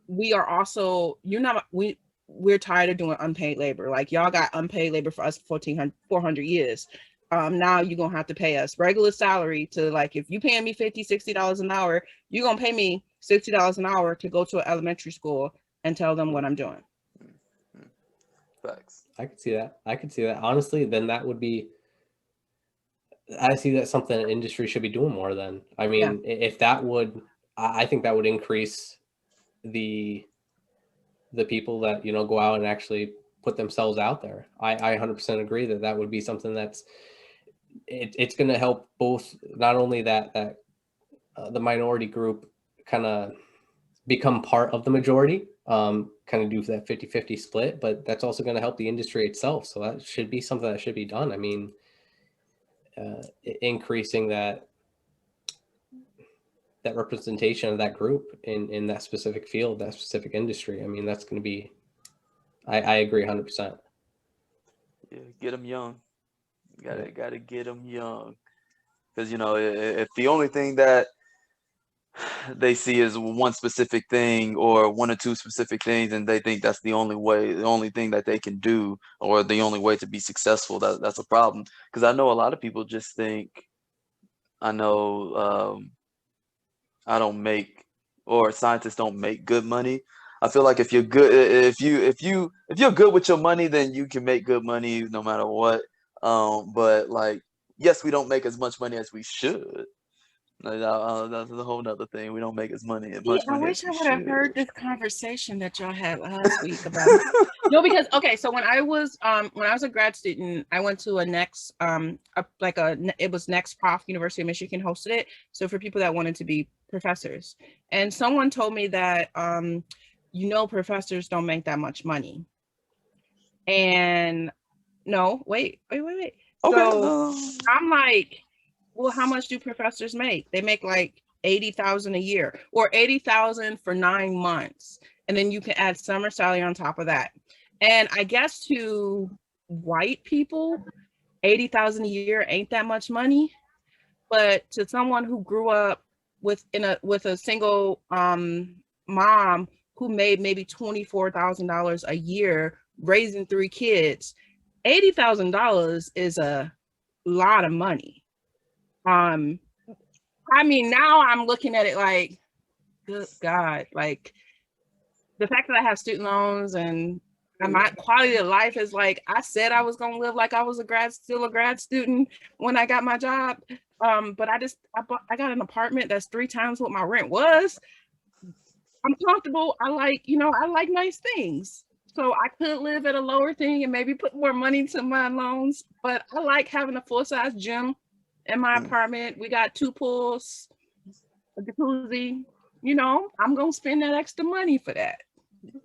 we are also, we're tired of doing unpaid labor. Like y'all got unpaid labor for us 400 years. Now you're gonna have to pay us regular salary to, like, if you paying me $50-$60 an hour, you're gonna pay me $60 an hour to go to an elementary school and tell them what I'm doing. Facts. I could see that. I could see that. Honestly, then that would be, I see that something the industry should be doing more then. I mean, if that would, I think that would increase the people that, go out and actually put themselves out there. I 100% agree that that would be something that's, it's going to help both, not only that the minority group kind of become part of the majority, kind of do that 50-50 split, but that's also going to help the industry itself. So that should be something that should be done. I mean, increasing that representation of that group in that specific field, that specific industry. I mean, that's going to be, I agree 100%. Yeah, get them young. Gotta get them young, because if the only thing that they see as one specific thing or one or two specific things, and they think that's the only way, the only thing that they can do, or the only way to be successful. That's a problem. Because I know a lot of people just think, I know, I don't make, or scientists don't make good money. I feel like if you're good, if you're good with your money, then you can make good money no matter what. But like, yes, we don't make as much money as we should. That's a whole nother thing. We don't make See, much I money as wish I we would have should. heard this conversation that y'all had last week about no, because okay, so when I was a grad student, I went to a next it was Next Prof, University of Michigan hosted it. So for people that wanted to be professors. And someone told me that professors don't make that much money. And no, wait. Okay. So I'm like, well, how much do professors make? They make like 80,000 a year, or 80,000 for 9 months. And then you can add summer salary on top of that. And I guess to white people, 80,000 a year ain't that much money. But to someone who grew up with a single mom who made maybe $24,000 a year raising 3 kids, $80,000 is a lot of money. I mean, now I'm looking at it like, good God, like the fact that I have student loans and my quality of life is like, I said I was going to live like I was still a grad student when I got my job. But I got an apartment that's 3 times what my rent was. I'm comfortable. I like nice things. So I could live at a lower thing and maybe put more money to my loans, but I like having a full-size gym in my apartment. We got 2 pools, a jacuzzi. I'm gonna spend that extra money for that.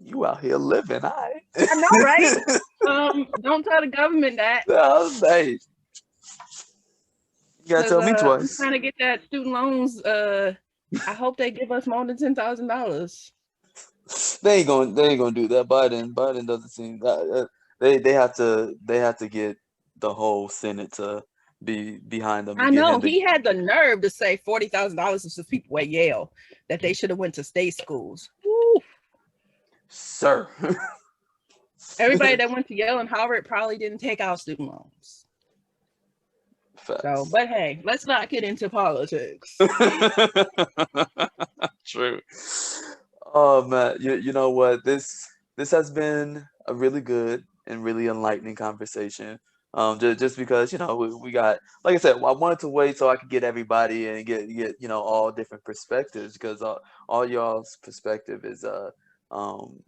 You out here living, all right? I know, right? Don't tell the government that. No, hey, you gotta tell me I'm twice. trying to get that student loans. I hope they give us more than $10,000. They ain't gonna do that. Biden doesn't seem that they have to get the whole Senate to be behind them to I get know him to. he had the nerve to say $40,000 to people at Yale that they should have went to state schools. Woo. Sir. Everybody that went to Yale and Harvard probably didn't take out student loans. Facts. So, but hey, let's not get into politics. True. Oh man, you know what? This has been a really good and really enlightening conversation. Just because we got, like I said, I wanted to wait so I could get everybody and get all different perspectives, because all y'all's perspective is um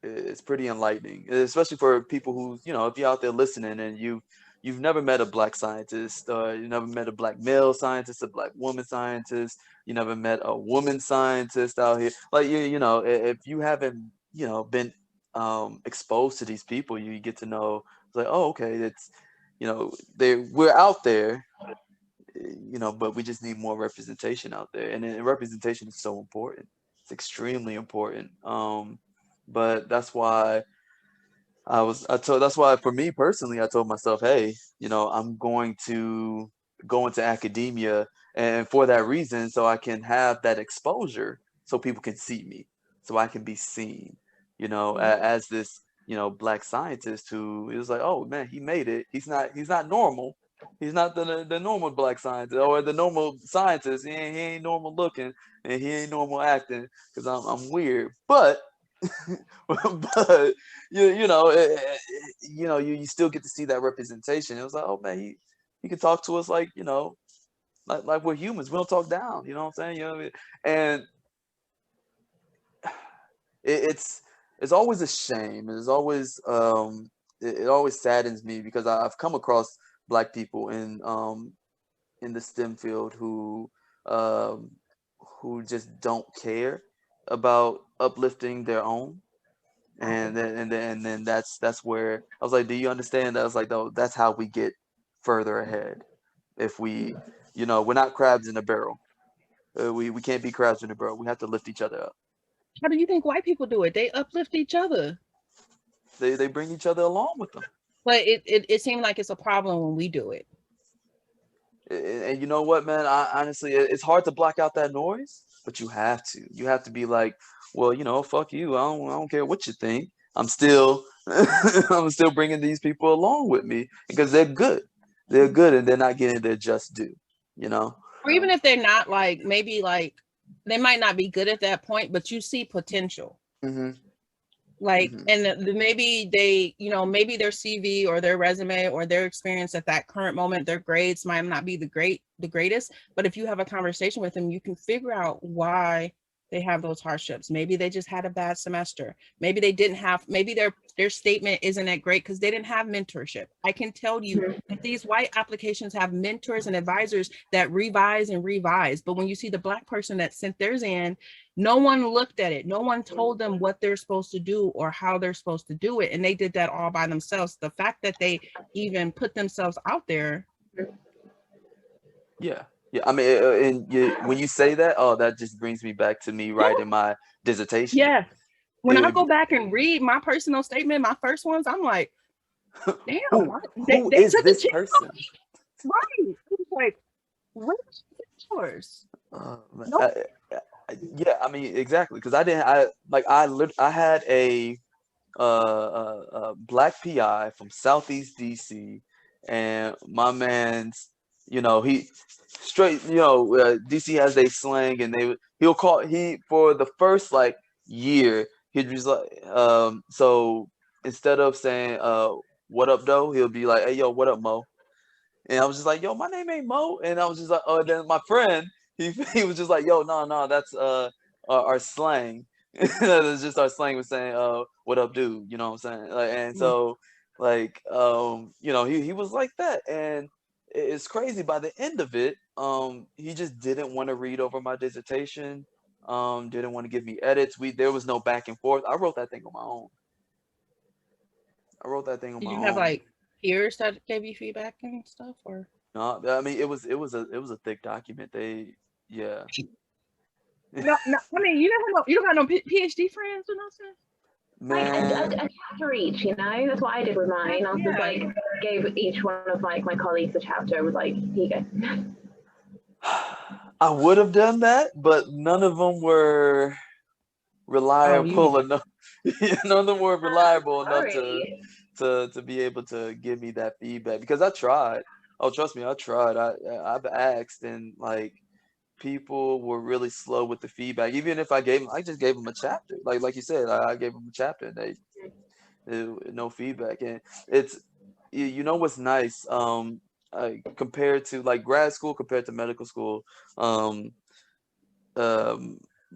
it's pretty enlightening, especially for people who, if you're out there listening and you've never met a black scientist, or you never met a black male scientist, a black woman scientist, you never met a woman scientist out here. Like if you haven't been exposed to these people, you get to know, it's like, oh, okay, it's we're out there, but we just need more representation out there, and representation is so important. It's extremely important. But that's why that's why for me personally, I told myself, hey, I'm going to go into academia, and for that reason, so I can have that exposure, so people can see me, so I can be seen, as this, black scientist who is like, oh man, he made it. He's not normal. He's not the normal black scientist, or the normal scientist. He ain't normal looking, and he ain't normal acting, because I'm weird. But but you still get to see that representation. It was like, oh man, he can talk to us like, like we're humans. We don't talk down. You know what I'm saying? What I mean? And it's always a shame. It's always it always saddens me, because I've come across black people in the STEM field um, who just don't care about uplifting their own. And then that's where I was like, do you understand that? I was like, no, that's how we get further ahead. If we're not crabs in a barrel. We can't be crabs in a barrel. We have to lift each other up. How do you think white people do it? They uplift each other. They bring each other along with them. But it seems like it's a problem when we do it. And you know what, man? Honestly, it's hard to block out that noise, but you have to. You have to be like, well, fuck you. I don't care what you think. I'm still I'm still bringing these people along with me because they're good. They're good, and they're not getting their just due. You know. Or even if they're not, like, maybe like they might not be good at that point, but you see potential. Mm-hmm. Like, Mm-hmm. and maybe they, maybe their CV or their resume or their experience at that current moment, their grades might not be the greatest, but if you have a conversation with them, you can figure out why they have those hardships. Maybe they just had a bad semester. Maybe they didn't have, maybe their statement isn't that great because they didn't have mentorship. I can tell you that these white applications have mentors and advisors that revise and revise, but when you see the Black person that sent theirs in, no one looked at it. No one told them what they're supposed to do or how they're supposed to do it. And they did that all by themselves. The fact that they even put themselves out there. Yeah. Yeah. I mean, when you say that, oh, that just brings me back to me writing my dissertation. Yeah. When I It- go back and read my personal statement, my first ones, I'm like, damn, who they is took this a chance person? on me. Right. It's like, what is yours? Man, Nope. yeah, I mean, exactly, because I had a Black PI from Southeast DC, and my man's, he straight, DC has a slang, and he'll call he for the first like year, he'd just like so instead of saying what up though, he'll be like, hey yo, what up Mo? And I was just like, yo, my name ain't Mo. And I was just like, oh, then my friend, he was just like, yo, no, that's our slang. It's just our slang was saying, what up, dude? You know what I'm saying? Like, and so, like, he was like that, and it's crazy. By the end of it, he just didn't want to read over my dissertation. Didn't want to give me edits. There was no back and forth. I wrote that thing on my own. Did you have like peers that gave you feedback and stuff, or? No, I mean it was a thick document. Yeah. No, I mean you don't got no PhD friends or nothing. Man, a chapter each, that's what I did with mine. I was just like, gave each one of like my colleagues a chapter, was like, here you go. I would have done that, but none of them were reliable enough. None of them were reliable enough to be able to give me that feedback, because I tried. Oh, trust me, I tried. I've asked, and like people were really slow with the feedback. Even if I just gave them a chapter. Like you said, I gave them a chapter, and they no feedback. And it's what's nice, compared to like grad school compared to medical school, um,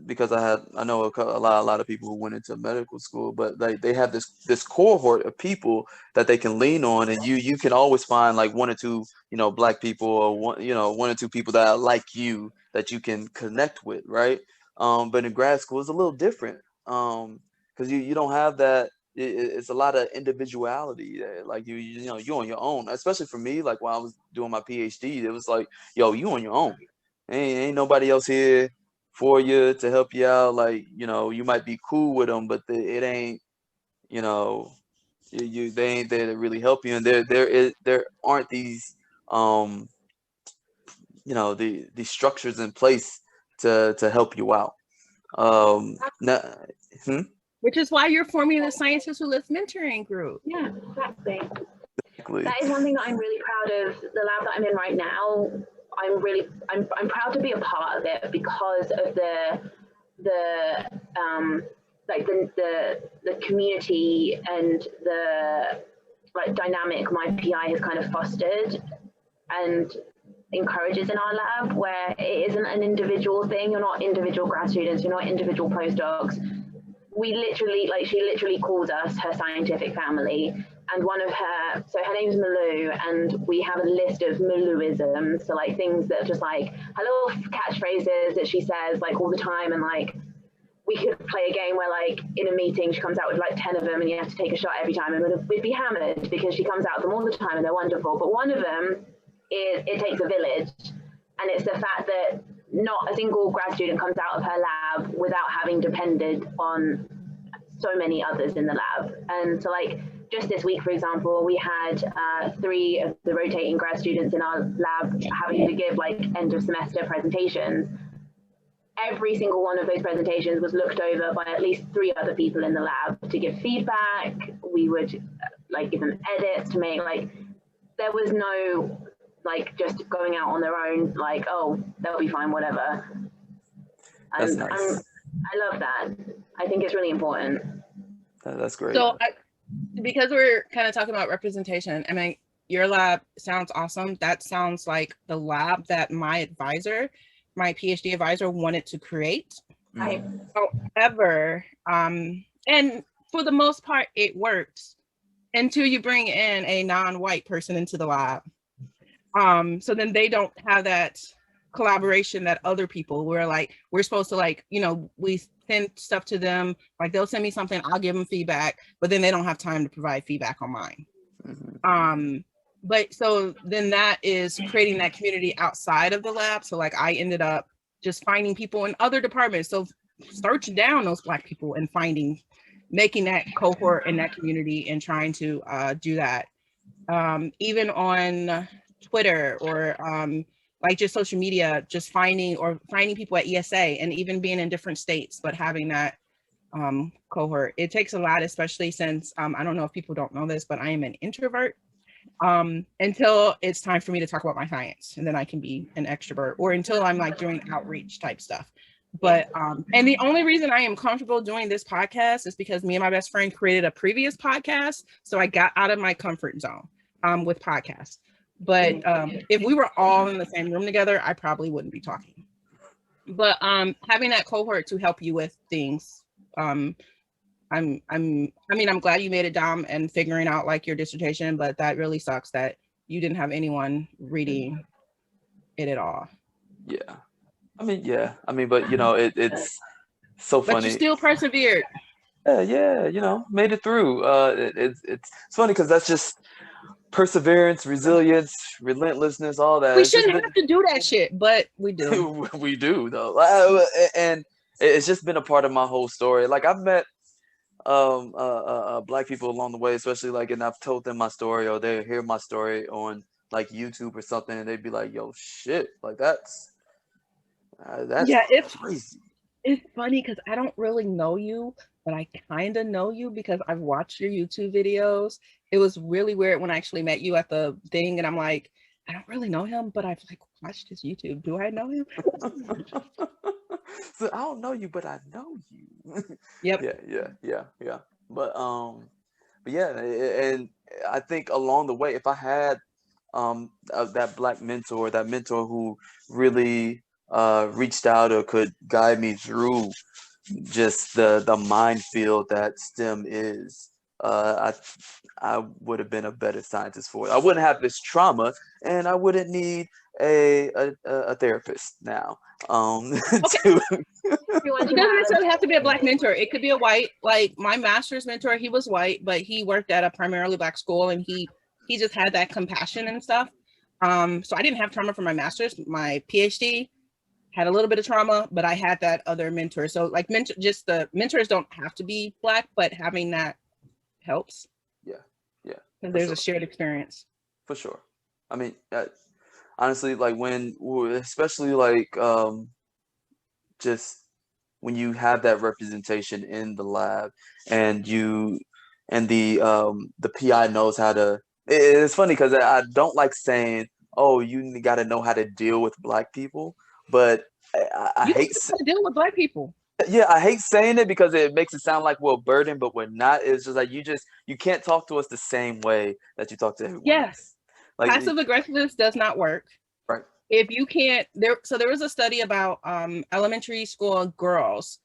because I know a lot of people who went into medical school, but they have this cohort of people that they can lean on, and you can always find like one or two Black people, or one or two people that are like you that you can connect with, right? But in grad school it's a little different, because you don't have that. It's a lot of individuality. Like you on your own, especially for me. Like while I was doing my PhD, it was like, yo, you on your own. Ain't nobody else here for you to help you out. Like you might be cool with them, but it ain't, they ain't there to really help you. And there aren't these these structures in place to help you out. Now, Which is why you're forming the Scientists Who Live mentoring group. Yeah, exactly. exactly. That is one thing that I'm really proud of. The lab that I'm in right now, I'm proud to be a part of it because of the community and the like dynamic my PI has kind of fostered and encourages in our lab, where it isn't an individual thing. You're not individual grad students, you're not individual postdocs. She literally calls us her scientific family, and her name's Malou, and we have a list of Malouisms, so like things that are just like her little catchphrases that she says like all the time, and like we could play a game where like in a meeting she comes out with like 10 of them and you have to take a shot every time, and we'd be hammered because she comes out with them all the time and they're wonderful. But one of them is it takes a village, and it's the fact that not a single grad student comes out of her lab without having depended on so many others in the lab. And so like just this week, for example, we had 3 of the rotating grad students in our lab having to give like end of semester presentations. every single one of those presentations was looked over by at least 3 other people in the lab to give feedback. We would like give them edits to make, like, there was no like just going out on their own, like, oh, they'll be fine, whatever. That's And nice. I love that. I think it's really important. That's great. So because we're kind of talking about representation, I mean, your lab sounds awesome. That sounds like the lab that my advisor, my PhD advisor, wanted to create. Right. However, and for the most part, it works until you bring in a non-white person into the lab. So then they don't have that collaboration that other people were like, we're supposed to, like, you know, we send stuff to them, like they'll send me something, I'll give them feedback, but then they don't have time to provide feedback on mine. But so then that is creating that community outside of the lab. So like I ended up just finding people in other departments. So searching down those Black people and making that cohort in that community and trying to do that. Even on Twitter or like just social media, just finding people at ESA and even being in different states, but having that cohort. It takes a lot, especially since I don't know if people don't know this, but I am an introvert until it's time for me to talk about my science, and then I can be an extrovert, or until I'm like doing outreach type stuff. But and the only reason I am comfortable doing this podcast is because me and my best friend created a previous podcast, so I got out of my comfort zone with podcasts. But if we were all in the same room together, I probably wouldn't be talking. But having that cohort to help you with things, I'm glad you made it, Dom, and figuring out like your dissertation, but that really sucks that you didn't have anyone reading it at all. Yeah. But you know, it's so funny. But you still persevered. Yeah, you know, made it through. It's funny because that's just perseverance, resilience, relentlessness, all that. We It's just shouldn't have to do that shit, but we do. we do though, and it's just been a part of my whole story. Like I've met Black people along the way, especially like, and I've told them my story, or they hear my story on like YouTube or something, and they'd be like, "Yo, shit, like that's yeah, it's crazy." It's funny because I don't really know you, but I kind of know you because I've watched your YouTube videos. It was really weird when I actually met you at the thing, and I'm like, I don't really know him, but I've like watched his YouTube. Do I know him? So I don't know you, but I know you. Yep. Yeah. But yeah, and I think along the way, if I had that Black mentor, that mentor who really reached out or could guide me through just the minefield that STEM is, I would have been a better scientist for it. I wouldn't have this trauma, and I wouldn't need a therapist now. Okay. It doesn't necessarily have to be a Black mentor. It could be a white. Like my master's mentor, he was white, but he worked at a primarily Black school, and he just had that compassion and stuff. So I didn't have trauma for my master's. My PhD had a little bit of trauma, but I had that other mentor. So like just the mentors don't have to be Black, but having that helps. Yeah. And there's a shared experience. For sure. I mean, honestly, like especially like just when you have that representation in the lab, and the PI knows how to. It's funny because I don't like saying, "Oh, you got to know how to deal with Black people," but I hate to deal with Black people. Yeah, I hate saying it because it makes it sound like we're a burden, but we're not. It's just like you can't talk to us the same way that you talk to everyone else. Like, passive aggressiveness does not work. Right. If you can't there was a study about elementary school girls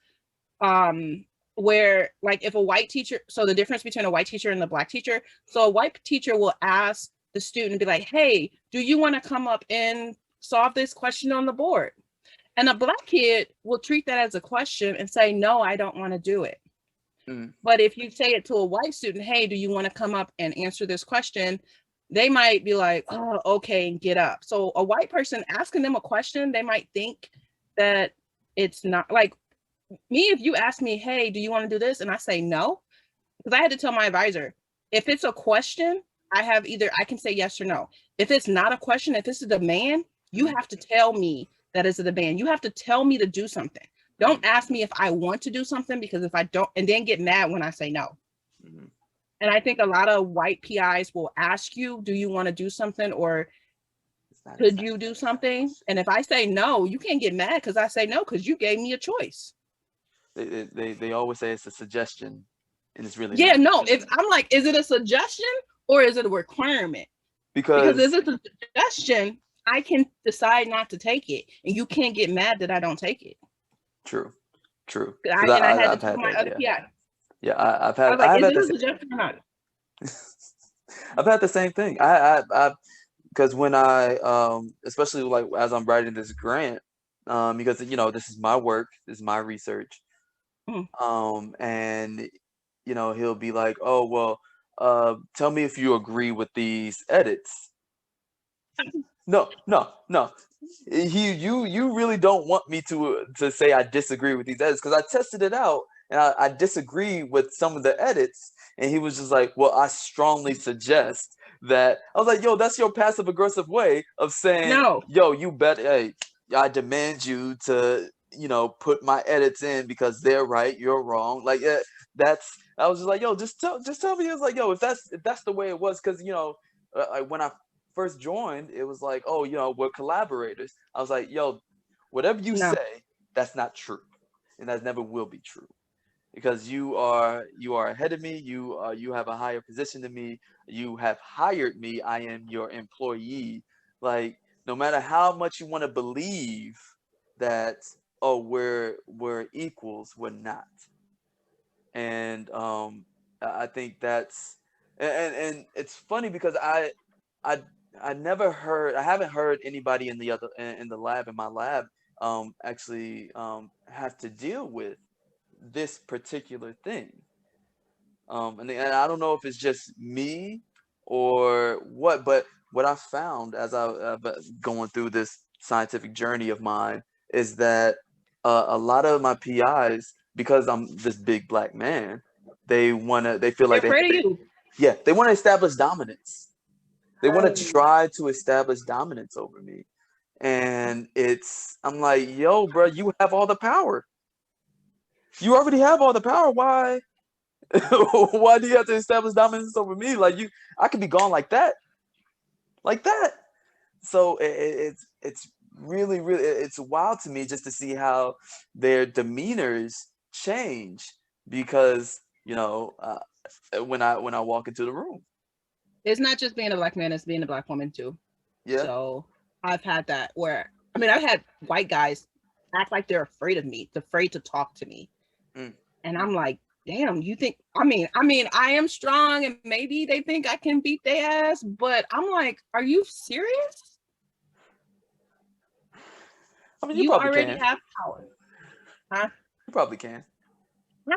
where like if a white teacher, so the difference between a white teacher and the Black teacher, so a white teacher will ask the student, be like, "Hey, do you want to come up and solve this question on the board?" And a Black kid will treat that as a question and say, "No, I don't want to do it." But if you say it to a white student, "Hey, do you want to come up and answer this question?" They might be like, "Oh, okay," and get up. So a white person asking them a question, they might think that it's not like me. If you ask me, "Hey, do you want to do this?" and I say no, because I had to tell my advisor, if it's a question, I can say yes or no. If it's not a question, if it's a demand, you have to tell me that is a demand. You have to tell me to do something. Don't ask me if I want to do something, because if I don't, and then get mad when I say no. Mm-hmm. And I think a lot of white PIs will ask you, do you want to do something, or could you do something? And if I say no, you can't get mad because I say no, because you gave me a choice. They always say it's a suggestion, and it's really Yeah, not. no. If I'm like, is it a suggestion or is it a requirement? Because if it's a suggestion, I can decide not to take it, and you can't get mad that I don't take it. True. I had to tell my other PI. Yeah, I was like, is it a suggestion or not? I've had the same thing. I because when I especially like as I'm writing this grant, because this is my work, this is my research, and he'll be like, oh well, tell me if you agree with these edits. No. You really don't want me to say I disagree with these edits, because I tested it out and I disagree with some of the edits, and he was just like, well, I strongly suggest that. I was like, yo, that's your passive aggressive way of saying, no, yo, you bet, hey, I demand you to put my edits in because they're right, you're wrong. Like I was just like, yo, just tell me. It's like, yo, if that's the way it was, because when I first joined, it was like, oh, we're collaborators. I was like, yo, whatever you say, that's not true, and that never will be true, because you are ahead of me. You have a higher position than me. You have hired me. I am your employee. Like, no matter how much you want to believe that, oh, we're equals, we're not. And I think that's, and it's funny because I haven't heard anybody in the lab, in my lab, actually have to deal with this particular thing. And I don't know if it's just me or what, but what I found as I've going through this scientific journey of mine is that a lot of my PIs, because I'm this big black man, they feel like they're afraid of you. Yeah, they want to establish dominance. They want to try to establish dominance over me. And I'm like, yo, bro, you have all the power. You already have all the power. Why? Why do you have to establish dominance over me? Like, I could be gone like that. So it's really, really, it's wild to me just to see how their demeanors change because, when I walk into the room. It's not just being a black man, it's being a black woman too. Yeah. So I've had that where, I've had white guys act like they're afraid of me, afraid to talk to me. And I'm like, damn, you think, I am strong, and maybe they think I can beat their ass, but I'm like, are you serious? You already have power. Huh? You probably can. I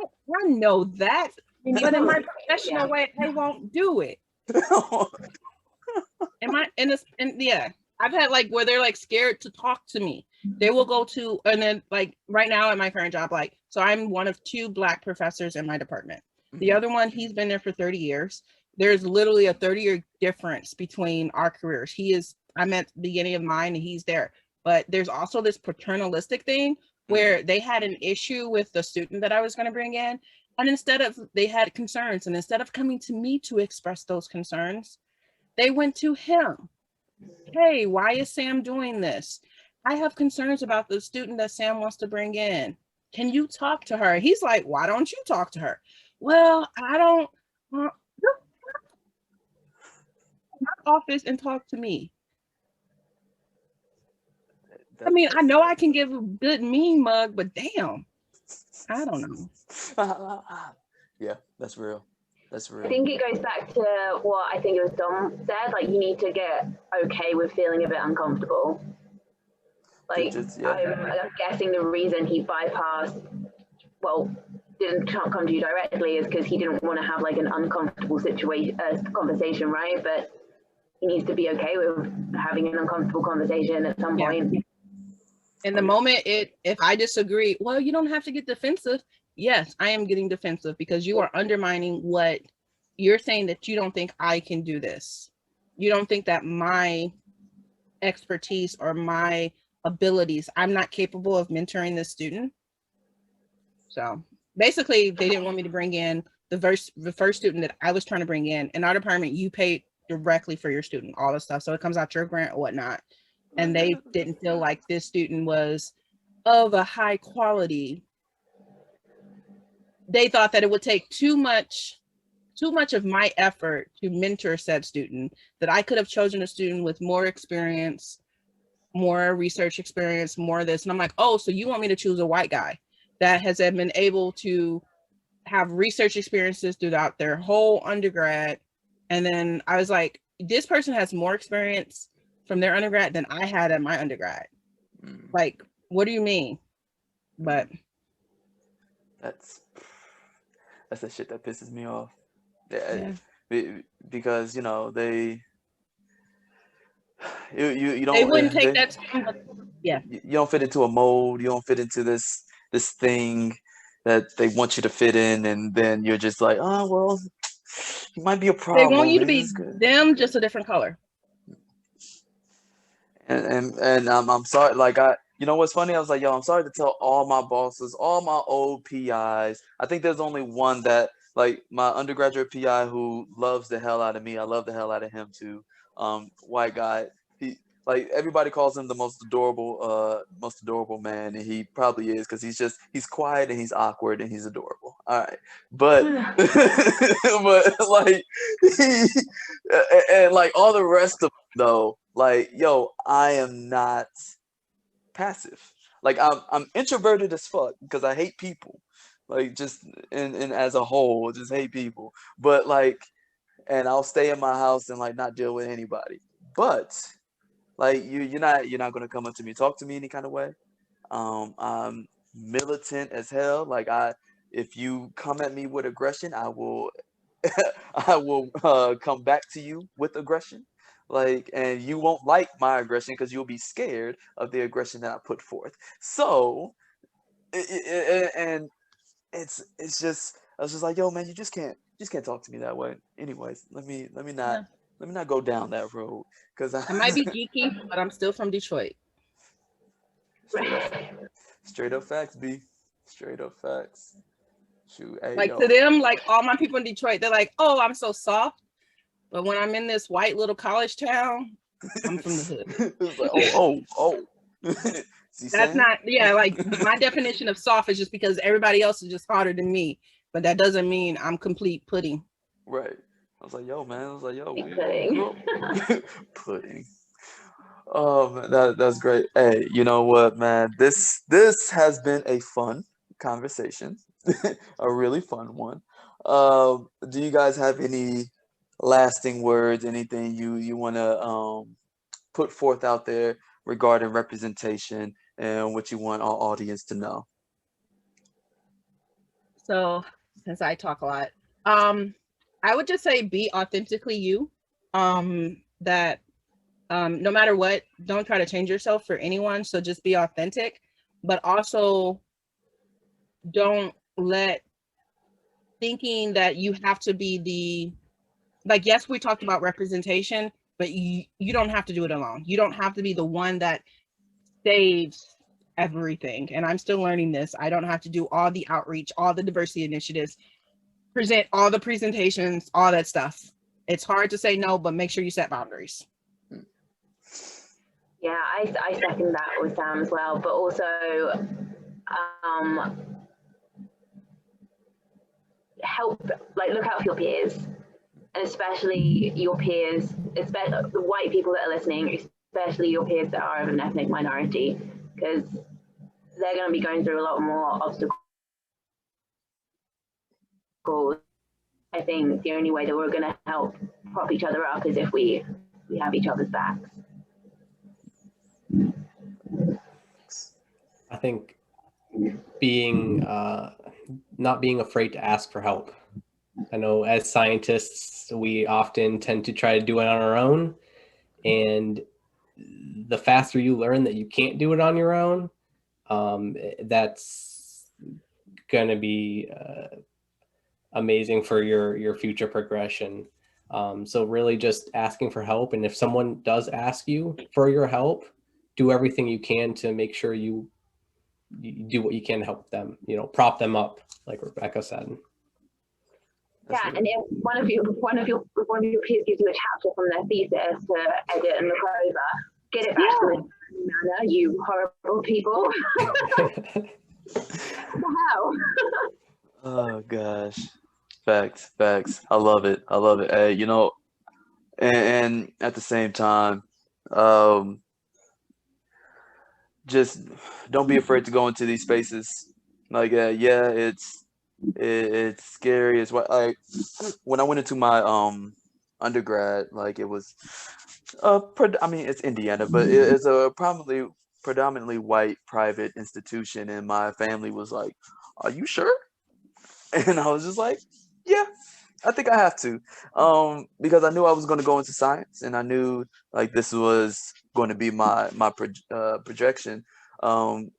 know that, but in my professional way, I won't do it. I've had like where they're like scared to talk to me. They will go to, and then like right now at my current job, like, so I'm one of 2 black professors in my department. The other one, he's been there for 30 years. There's literally a 30-year difference between our careers. I'm at the beginning of mine and he's there. But there's also this paternalistic thing where they had an issue with the student that I was going to bring in. And they had concerns, and instead of coming to me to express those concerns, they went to him. Hey, why is Sam doing this? I have concerns about the student that Sam wants to bring in. Can you talk to her? He's like, why don't you talk to her? Well, I don't. My office and talk to me. I know I can give a good mean mug, but damn, I don't know. Yeah, that's real. That's real. I think it goes back to what I think it was Dom said. Like, you need to get okay with feeling a bit uncomfortable. Like, I'm guessing the reason he bypassed, didn't come to you directly is because he didn't want to have like an uncomfortable conversation, right? But he needs to be okay with having an uncomfortable conversation at some point. In the moment, if I disagree, well, you don't have to get defensive. Yes, I am getting defensive because you are undermining what you're saying, that you don't think I can do this. You don't think that my expertise or my abilities. I'm not capable of mentoring this student. So basically, they didn't want me to bring in the first student that I was trying to bring in. In our department, you pay directly for your student, all the stuff. So it comes out your grant or whatnot. And they didn't feel like this student was of a high quality. They thought that it would take too much of my effort to mentor said student, that I could have chosen a student with more experience, more research experience, more of this. And I'm like, oh, so you want me to choose a white guy that has been able to have research experiences throughout their whole undergrad. And then I was like, this person has more experience from their undergrad than I had at my undergrad. Like, what do you mean? But that's the shit that pisses me off. Yeah. Because you know you don't, they wouldn't take that time. Yeah, you don't fit into a mold. You don't fit into this thing that they want you to fit in, and then you're just like, oh well, you might be a problem. They want you to be them, just a different color. And I'm sorry, like you know what's funny? I was like, yo, I'm sorry to tell all my bosses, all my old PIs. I think there's only one that, like, my undergraduate PI who loves the hell out of me. I love the hell out of him too. White guy. He, like, everybody calls him the most adorable man, and he probably is, because he's quiet and he's awkward and he's adorable. All right, but but like and like all the rest of them, though, like, yo, I am not passive. Like, I'm introverted as fuck because I hate people. Like, just and as a whole, just hate people. But like, and I'll stay in my house and like not deal with anybody. But like, you're not gonna come up to me, talk to me any kind of way. I'm militant as hell. Like, if you come at me with aggression, I will I will come back to you with aggression. Like, and you won't like my aggression because you'll be scared of the aggression that I put forth. So, and it's just, I was just like, yo, man, you just can't talk to me that way. Anyways, let me not go down that road, because I might be geeky, but I'm still from Detroit. Straight up facts, B. Straight up facts. Shoot, hey, like, yo. to them, like, all my people in Detroit, they're like, oh, I'm so soft. But when I'm in this white little college town, I'm from the hood. It's like, oh. That's not, yeah, like, my definition of soft is just because everybody else is just harder than me. But that doesn't mean I'm complete pudding. Right. I was like, yo, man. I was like, yo, Pudding. pudding. Oh, man, that's great. Hey, you know what, man? This has been a fun conversation, a really fun one. Do you guys have any lasting words? Anything you want to put forth out there regarding representation and what you want our audience to know? So, since I talk a lot, I would just say be authentically you. That no matter what, don't try to change yourself for anyone. So just be authentic, but also don't let thinking that you have to be like, yes, we talked about representation, but you don't have to do it alone. You don't have to be the one that saves everything. And I'm still learning this. I don't have to do all the outreach, all the diversity initiatives, present all the presentations, all that stuff. It's hard to say no, but make sure you set boundaries. Yeah, I second that with Sam as well, but also look out for your peers, and especially your peers, especially the white people that are listening, especially your peers that are of an ethnic minority, because they're going to be going through a lot more obstacles. I think the only way that we're going to help prop each other up is if we have each other's backs. I think being not being afraid to ask for help. I know as scientists, we often tend to try to do it on our own, and the faster you learn that you can't do it on your own, that's going to be amazing for your future progression. So really just asking for help, and if someone does ask you for your help, do everything you can to make sure you do what you can to help them, prop them up, like Rebecca said. Yeah, and if one of your peers gives you a chapter from their thesis to edit and look over, get it back to them in a manner, you horrible people. What the hell? Oh gosh, facts. I love it. Hey, and at the same time, um, just don't be afraid to go into these spaces. Like, yeah, it's scary. It's what like when I went into my undergrad, like it was I mean it's Indiana, but it's a predominantly white private institution, and my family was like, "Are you sure?" And I was just like, "Yeah, I think I have to," because I knew I was going to go into science, and I knew like this was going to be my projection. Um,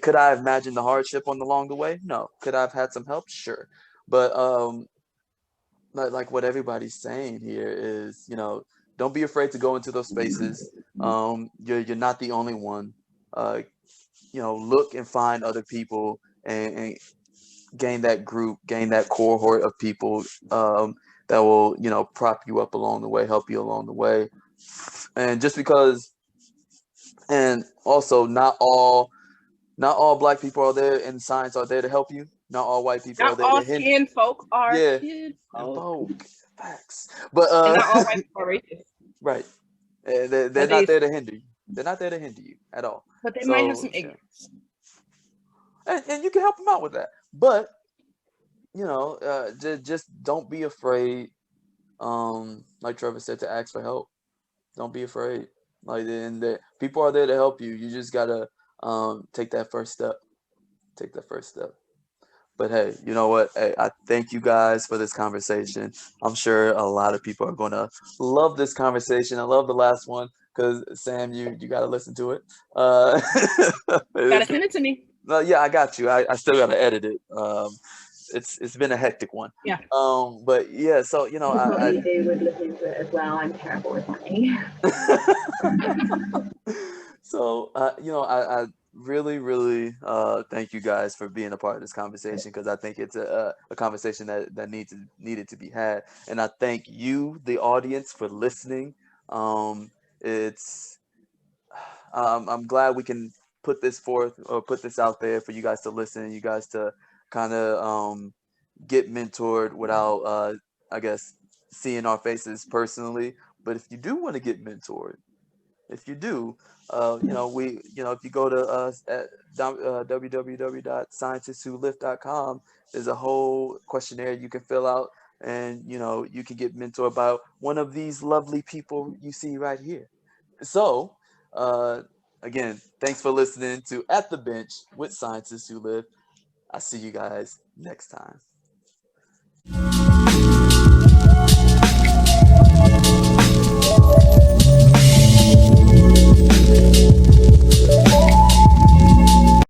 could I have imagined the hardship along the way? No. Could I have had some help? Sure. But like what everybody's saying here is, don't be afraid to go into those spaces. You're not the only one. Uh, look and find other people and gain that group, gain that cohort of people that will, prop you up along the way, help you along the way. And just because, and also not all black people are there in science are there to help you. Not all white people are Not there all to hinder. skin folk are Yeah, kin and folk. folk facts, but And not all white people are racist. right, they're But not they there to hinder you. They're not there to hinder you at all. but they might have So some yeah, ignorance. and you can help them out with that. But just don't be afraid. Like Trevor said, to ask for help. Don't be afraid. Like and the people are there to help you. You just gotta take that first step. Take that first step. But hey, you know what? Hey, I thank you guys for this conversation. I'm sure a lot of people are gonna love this conversation. I love the last one because Sam, you gotta listen to it. Gotta send it to me. Yeah, I got you. I still gotta edit it. It's been a hectic one. Yeah. But yeah, so You probably do with listening to it as well. I'm terrible with money. So, I really, really thank you guys for being a part of this conversation because I think it's a conversation that needed to be had. And I thank you, the audience, for listening. It's I'm glad we can put this forth or put this out there for you guys to listen, you guys to kind of get mentored without, I guess, seeing our faces personally. But if you do want to get mentored, if you do, if you go to us at www.scientistswholift.com, there's a whole questionnaire you can fill out, and you can get mentored by one of these lovely people you see right here. So, again, thanks for listening to At the Bench with Scientists Who Live. I'll see you guys next time.